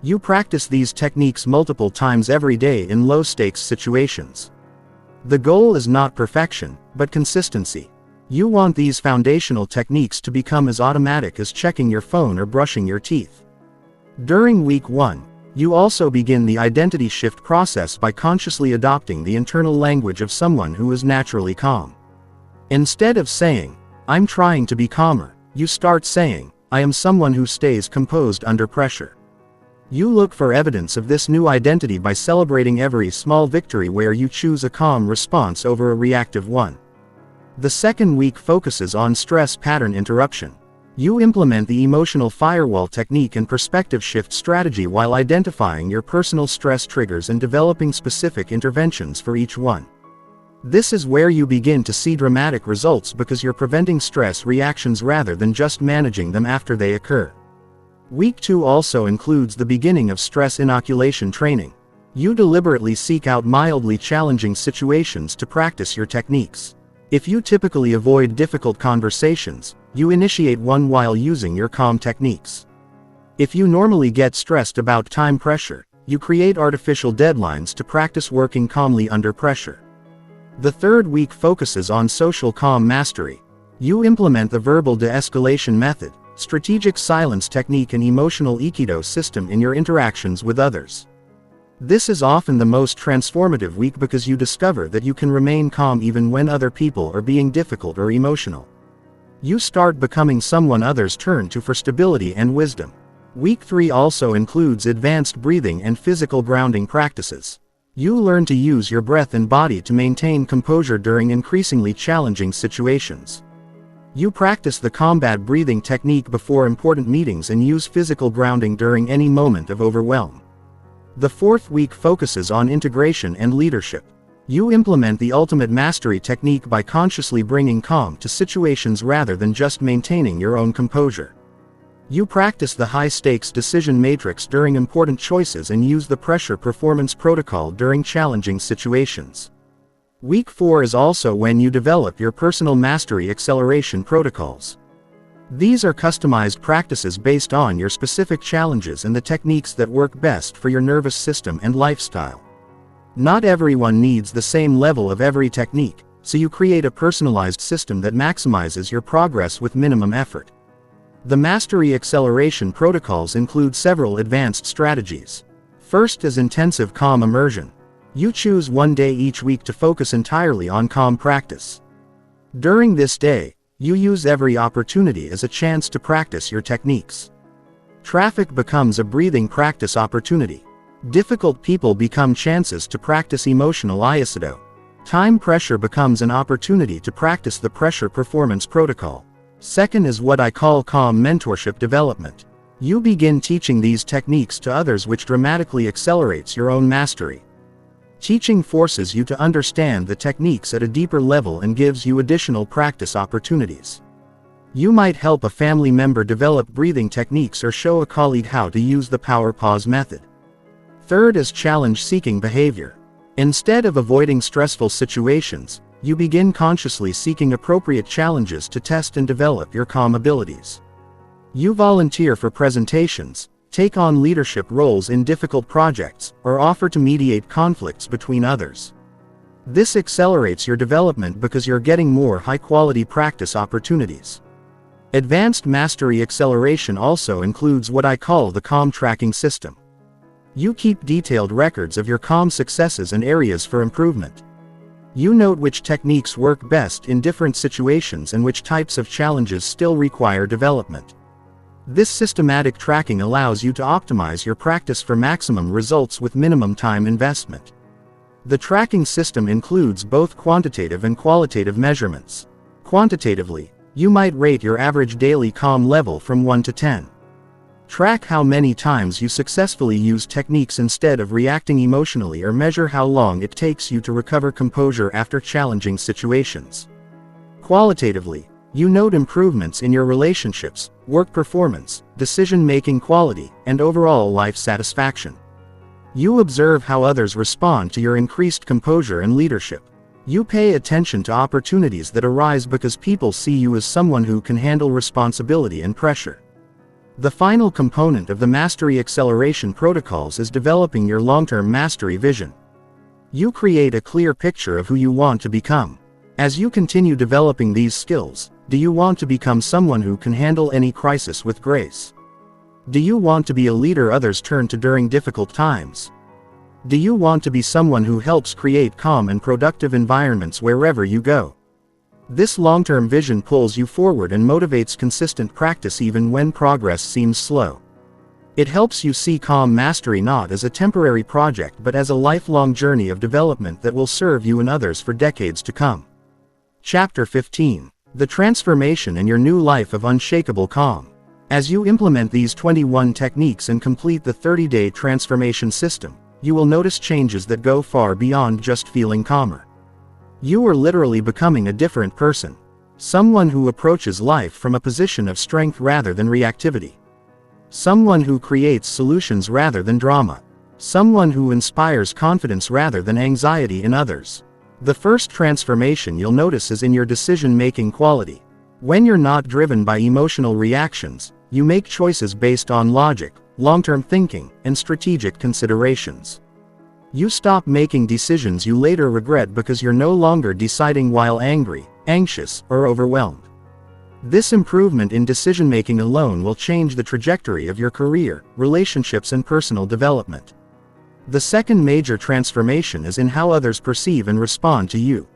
You practice these techniques multiple times every day in low-stakes situations. The goal is not perfection, but consistency. You want these foundational techniques to become as automatic as checking your phone or brushing your teeth. During week 1, you also begin the identity shift process by consciously adopting the internal language of someone who is naturally calm. Instead of saying, "I'm trying to be calmer," you start saying, "I am someone who stays composed under pressure." You look for evidence of this new identity by celebrating every small victory where you choose a calm response over a reactive one. The second week focuses on stress pattern interruption. You implement the emotional firewall technique and perspective shift strategy while identifying your personal stress triggers and developing specific interventions for each one. This is where you begin to see dramatic results because you're preventing stress reactions rather than just managing them after they occur. Week 2 also includes the beginning of stress inoculation training. You deliberately seek out mildly challenging situations to practice your techniques. If you typically avoid difficult conversations, you initiate one while using your calm techniques. If you normally get stressed about time pressure, you create artificial deadlines to practice working calmly under pressure. The third week focuses on social calm mastery. You implement the verbal de-escalation method, strategic silence technique and emotional Aikido system in your interactions with others. This is often the most transformative week because you discover that you can remain calm even when other people are being difficult or emotional. You start becoming someone others turn to for stability and wisdom. Week 3 also includes advanced breathing and physical grounding practices. You learn to use your breath and body to maintain composure during increasingly challenging situations. You practice the combat breathing technique before important meetings and use physical grounding during any moment of overwhelm. The fourth week focuses on integration and leadership. You implement the ultimate mastery technique by consciously bringing calm to situations rather than just maintaining your own composure. You practice the high-stakes decision matrix during important choices and use the pressure performance protocol during challenging situations. Week 4 is also when you develop your personal mastery acceleration protocols. These are customized practices based on your specific challenges and the techniques that work best for your nervous system and lifestyle. Not everyone needs the same level of every technique, so you create a personalized system that maximizes your progress with minimum effort. The mastery acceleration protocols include several advanced strategies. First is intensive calm immersion. You choose one day each week to focus entirely on calm practice. During this day, you use every opportunity as a chance to practice your techniques. Traffic becomes a breathing practice opportunity. Difficult people become chances to practice emotional aikido. Time pressure becomes an opportunity to practice the pressure performance protocol. Second is what I call calm mentorship development. You begin teaching these techniques to others, which dramatically accelerates your own mastery. Teaching forces you to understand the techniques at a deeper level and gives you additional practice opportunities. You might help a family member develop breathing techniques or show a colleague how to use the power pause method. Third is challenge-seeking behavior. Instead of avoiding stressful situations, you begin consciously seeking appropriate challenges to test and develop your calm abilities. You volunteer for presentations, take on leadership roles in difficult projects, or offer to mediate conflicts between others. This accelerates your development because you're getting more high-quality practice opportunities. Advanced mastery acceleration also includes what I call the calm tracking system. You keep detailed records of your calm successes and areas for improvement. You note which techniques work best in different situations and which types of challenges still require development. This systematic tracking allows you to optimize your practice for maximum results with minimum time investment. The tracking system includes both quantitative and qualitative measurements. Quantitatively, you might rate your average daily calm level from 1 to 10. Track how many times you successfully use techniques instead of reacting emotionally, or measure how long it takes you to recover composure after challenging situations. Qualitatively, you note improvements in your relationships, work performance, decision-making quality, and overall life satisfaction. You observe how others respond to your increased composure and leadership. You pay attention to opportunities that arise because people see you as someone who can handle responsibility and pressure. The final component of the mastery acceleration protocols is developing your long-term mastery vision. You create a clear picture of who you want to become. As you continue developing these skills, do you want to become someone who can handle any crisis with grace? Do you want to be a leader others turn to during difficult times? Do you want to be someone who helps create calm and productive environments wherever you go? This long-term vision pulls you forward and motivates consistent practice even when progress seems slow. It helps you see calm mastery not as a temporary project but as a lifelong journey of development that will serve you and others for decades to come. Chapter 15. The Transformation in Your New Life of Unshakable Calm. As you implement these 21 techniques and complete the 30-day transformation system, you will notice changes that go far beyond just feeling calmer. You are literally becoming a different person. Someone who approaches life from a position of strength rather than reactivity. Someone who creates solutions rather than drama. Someone who inspires confidence rather than anxiety in others. The first transformation you'll notice is in your decision-making quality. When you're not driven by emotional reactions, you make choices based on logic, long-term thinking, and strategic considerations. You stop making decisions you later regret because you're no longer deciding while angry, anxious, or overwhelmed. This improvement in decision-making alone will change the trajectory of your career, relationships, and personal development. The second major transformation is in how others perceive and respond to you.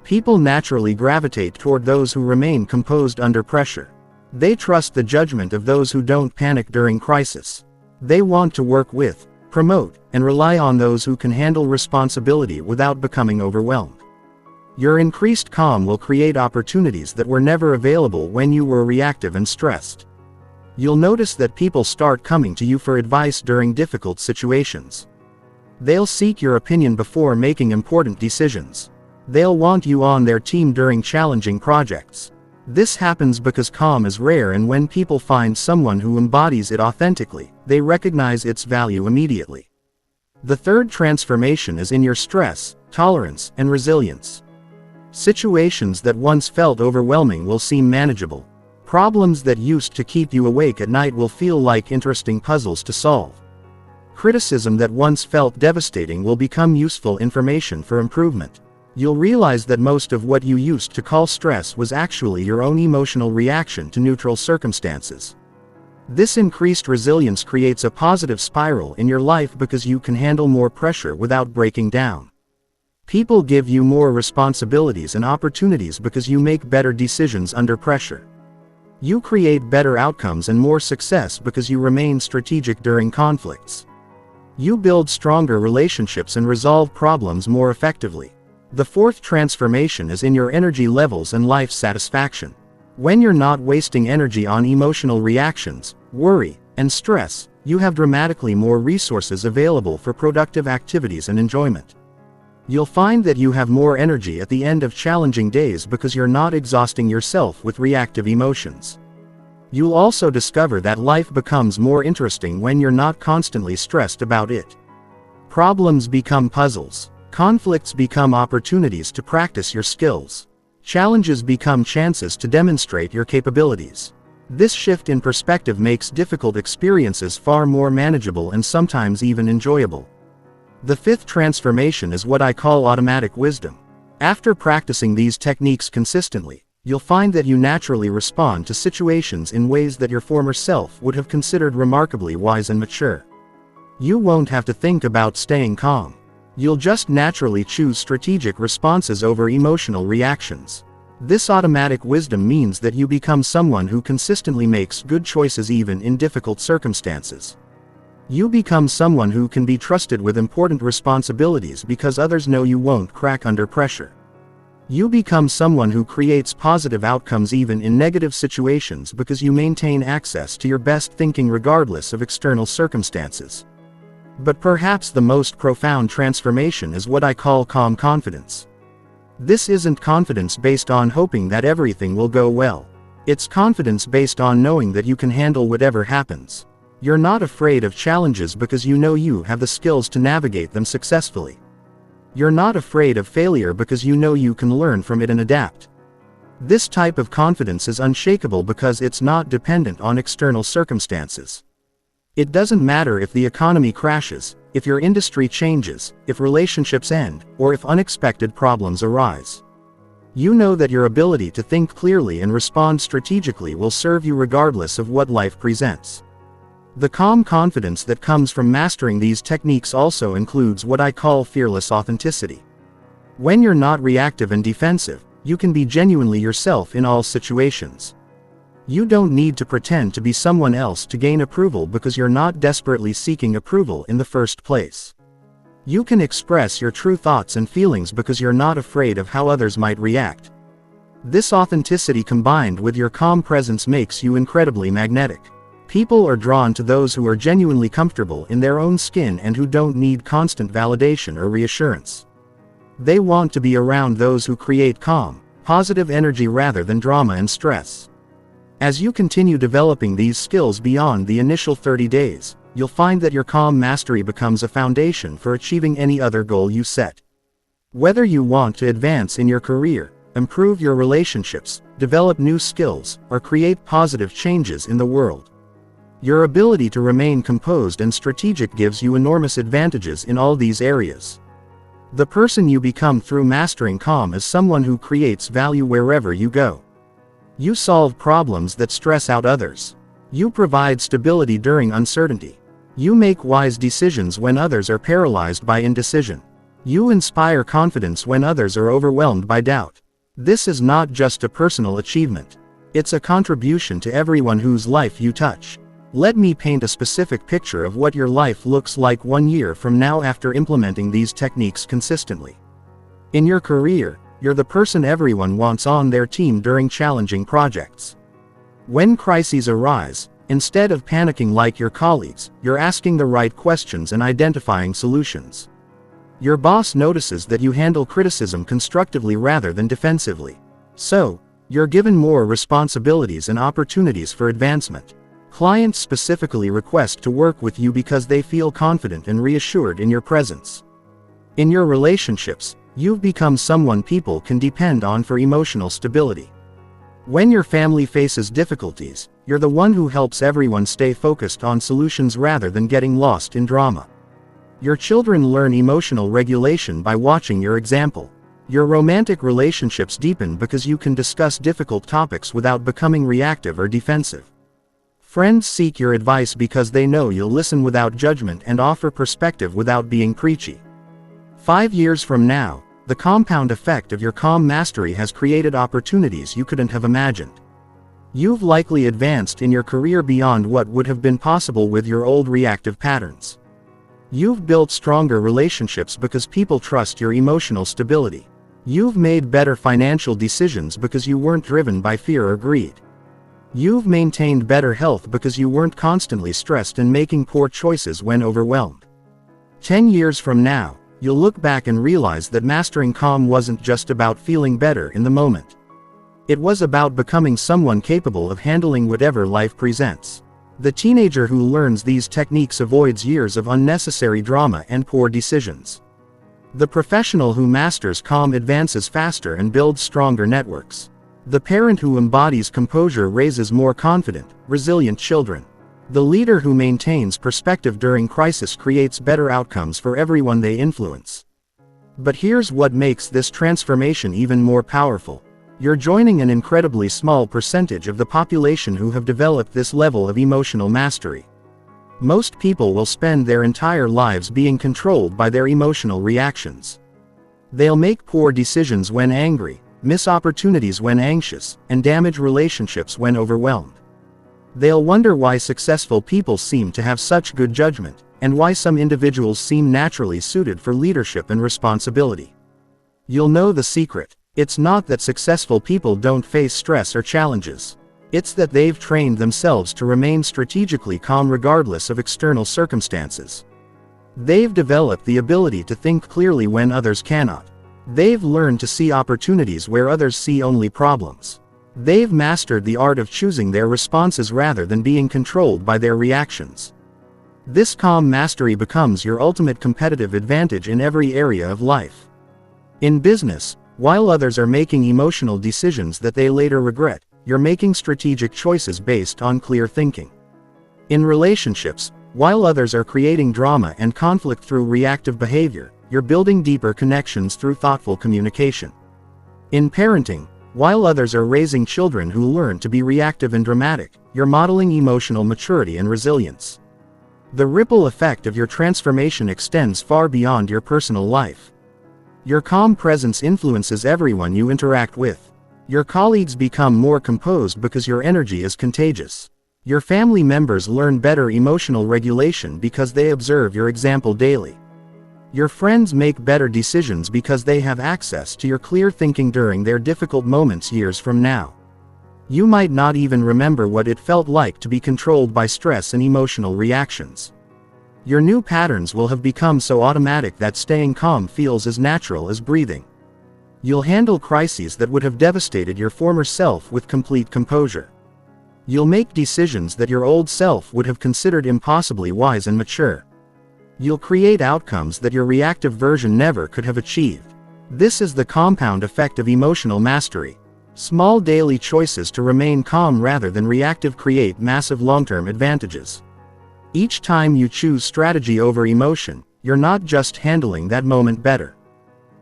People naturally gravitate toward those who remain composed under pressure. They trust the judgment of those who don't panic during crisis. They want to work with, promote, and rely on those who can handle responsibility without becoming overwhelmed. Your increased calm will create opportunities that were never available when you were reactive and stressed. You'll notice that people start coming to you for advice during difficult situations. They'll seek your opinion before making important decisions. They'll want you on their team during challenging projects. This happens because calm is rare, and when people find someone who embodies it authentically, they recognize its value immediately. The third transformation is in your stress, tolerance, and resilience. Situations that once felt overwhelming will seem manageable. Problems that used to keep you awake at night will feel like interesting puzzles to solve. Criticism that once felt devastating will become useful information for improvement. You'll realize that most of what you used to call stress was actually your own emotional reaction to neutral circumstances. This increased resilience creates a positive spiral in your life because you can handle more pressure without breaking down. People give you more responsibilities and opportunities because you make better decisions under pressure. You create better outcomes and more success because you remain strategic during conflicts. You build stronger relationships and resolve problems more effectively. The fourth transformation is in your energy levels and life satisfaction. When you're not wasting energy on emotional reactions, worry, and stress, you have dramatically more resources available for productive activities and enjoyment. You'll find that you have more energy at the end of challenging days because you're not exhausting yourself with reactive emotions. You'll also discover that life becomes more interesting when you're not constantly stressed about it. Problems become puzzles. Conflicts become opportunities to practice your skills. Challenges become chances to demonstrate your capabilities. This shift in perspective makes difficult experiences far more manageable and sometimes even enjoyable. The fifth transformation is what I call automatic wisdom. After practicing these techniques consistently, you'll find that you naturally respond to situations in ways that your former self would have considered remarkably wise and mature. You won't have to think about staying calm. You'll just naturally choose strategic responses over emotional reactions. This automatic wisdom means that you become someone who consistently makes good choices even in difficult circumstances. You become someone who can be trusted with important responsibilities because others know you won't crack under pressure. You become someone who creates positive outcomes even in negative situations because you maintain access to your best thinking regardless of external circumstances. But perhaps the most profound transformation is what I call calm confidence. This isn't confidence based on hoping that everything will go well. It's confidence based on knowing that you can handle whatever happens. You're not afraid of challenges because you know you have the skills to navigate them successfully. You're not afraid of failure because you know you can learn from it and adapt. This type of confidence is unshakable because it's not dependent on external circumstances. It doesn't matter if the economy crashes, if your industry changes, if relationships end, or if unexpected problems arise. You know that your ability to think clearly and respond strategically will serve you regardless of what life presents. The calm confidence that comes from mastering these techniques also includes what I call fearless authenticity. When you're not reactive and defensive, you can be genuinely yourself in all situations. You don't need to pretend to be someone else to gain approval because you're not desperately seeking approval in the first place. You can express your true thoughts and feelings because you're not afraid of how others might react. This authenticity combined with your calm presence makes you incredibly magnetic. People are drawn to those who are genuinely comfortable in their own skin and who don't need constant validation or reassurance. They want to be around those who create calm, positive energy rather than drama and stress. As you continue developing these skills beyond the initial 30 days, you'll find that your calm mastery becomes a foundation for achieving any other goal you set. Whether you want to advance in your career, improve your relationships, develop new skills, or create positive changes in the world, your ability to remain composed and strategic gives you enormous advantages in all these areas. The person you become through mastering calm is someone who creates value wherever you go. You solve problems that stress out others. You provide stability during uncertainty. You make wise decisions when others are paralyzed by indecision. You inspire confidence when others are overwhelmed by doubt. This is not just a personal achievement. It's a contribution to everyone whose life you touch. Let me paint a specific picture of what your life looks like 1 year from now after implementing these techniques consistently. In your career, you're the person everyone wants on their team during challenging projects. When crises arise, instead of panicking like your colleagues, you're asking the right questions and identifying solutions. Your boss notices that you handle criticism constructively rather than defensively. So, you're given more responsibilities and opportunities for advancement. Clients specifically request to work with you because they feel confident and reassured in your presence. In your relationships, you've become someone people can depend on for emotional stability. When your family faces difficulties, you're the one who helps everyone stay focused on solutions rather than getting lost in drama. Your children learn emotional regulation by watching your example. Your romantic relationships deepen because you can discuss difficult topics without becoming reactive or defensive. Friends seek your advice because they know you'll listen without judgment and offer perspective without being preachy. 5 years from now, the compound effect of your calm mastery has created opportunities you couldn't have imagined. You've likely advanced in your career beyond what would have been possible with your old reactive patterns. You've built stronger relationships because people trust your emotional stability. You've made better financial decisions because you weren't driven by fear or greed. You've maintained better health because you weren't constantly stressed and making poor choices when overwhelmed. 10 years from now, you'll look back and realize that mastering calm wasn't just about feeling better in the moment. It was about becoming someone capable of handling whatever life presents. The teenager who learns these techniques avoids years of unnecessary drama and poor decisions. The professional who masters calm advances faster and builds stronger networks. The parent who embodies composure raises more confident, resilient children. The leader who maintains perspective during crisis creates better outcomes for everyone they influence. But here's what makes this transformation even more powerful. You're joining an incredibly small percentage of the population who have developed this level of emotional mastery. Most people will spend their entire lives being controlled by their emotional reactions. They'll make poor decisions when angry, miss opportunities when anxious, and damage relationships when overwhelmed. They'll wonder why successful people seem to have such good judgment, and why some individuals seem naturally suited for leadership and responsibility. You'll know the secret. It's not that successful people don't face stress or challenges. It's that they've trained themselves to remain strategically calm regardless of external circumstances. They've developed the ability to think clearly when others cannot. They've learned to see opportunities where others see only problems. They've mastered the art of choosing their responses rather than being controlled by their reactions. This calm mastery becomes your ultimate competitive advantage in every area of life. In business, while others are making emotional decisions that they later regret, you're making strategic choices based on clear thinking. In relationships, while others are creating drama and conflict through reactive behavior, you're building deeper connections through thoughtful communication. In parenting, while others are raising children who learn to be reactive and dramatic, you're modeling emotional maturity and resilience. The ripple effect of your transformation extends far beyond your personal life. Your calm presence influences everyone you interact with. Your colleagues become more composed because your energy is contagious. Your family members learn better emotional regulation because they observe your example daily. Your friends make better decisions because they have access to your clear thinking during their difficult moments years from now. You might not even remember what it felt like to be controlled by stress and emotional reactions. Your new patterns will have become so automatic that staying calm feels as natural as breathing. You'll handle crises that would have devastated your former self with complete composure. You'll make decisions that your old self would have considered impossibly wise and mature. You'll create outcomes that your reactive version never could have achieved. This is the compound effect of emotional mastery. Small daily choices to remain calm rather than reactive create massive long-term advantages. Each time you choose strategy over emotion, you're not just handling that moment better.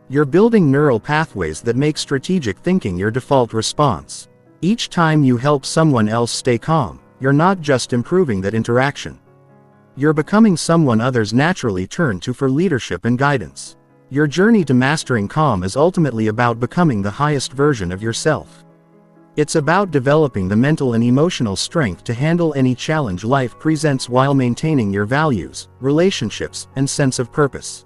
You're building neural pathways that make strategic thinking your default response. Each time you help someone else stay calm, you're not just improving that interaction. You're becoming someone others naturally turn to for leadership and guidance. Your journey to mastering calm is ultimately about becoming the highest version of yourself. It's about developing the mental and emotional strength to handle any challenge life presents while maintaining your values, relationships, and sense of purpose.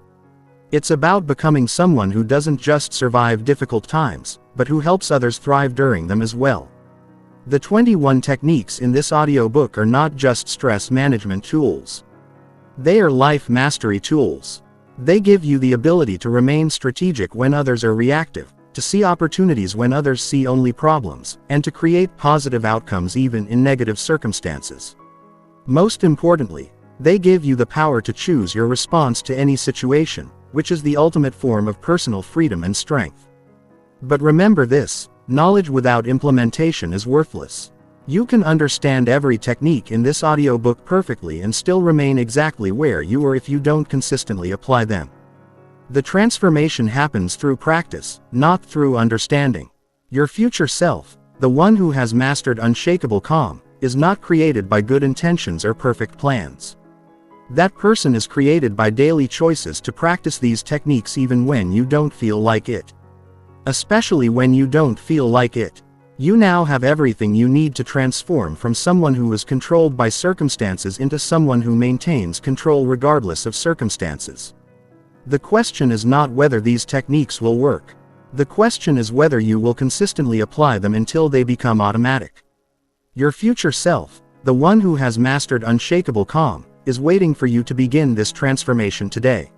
It's about becoming someone who doesn't just survive difficult times, but who helps others thrive during them as well. The 21 techniques in this audiobook are not just stress management tools. They are life mastery tools. They give you the ability to remain strategic when others are reactive, to see opportunities when others see only problems, and to create positive outcomes even in negative circumstances. Most importantly, they give you the power to choose your response to any situation, which is the ultimate form of personal freedom and strength. But remember this, knowledge without implementation is worthless. You can understand every technique in this audiobook perfectly and still remain exactly where you were if you don't consistently apply them. The transformation happens through practice, not through understanding. Your future self, the one who has mastered unshakable calm, is not created by good intentions or perfect plans. That person is created by daily choices to practice these techniques even when you don't feel like it. Especially when you don't feel like it. You now have everything you need to transform from someone who is controlled by circumstances into someone who maintains control regardless of circumstances. The question is not whether these techniques will work. The question is whether you will consistently apply them until they become automatic. Your future self, the one who has mastered unshakable calm, is waiting for you to begin this transformation today.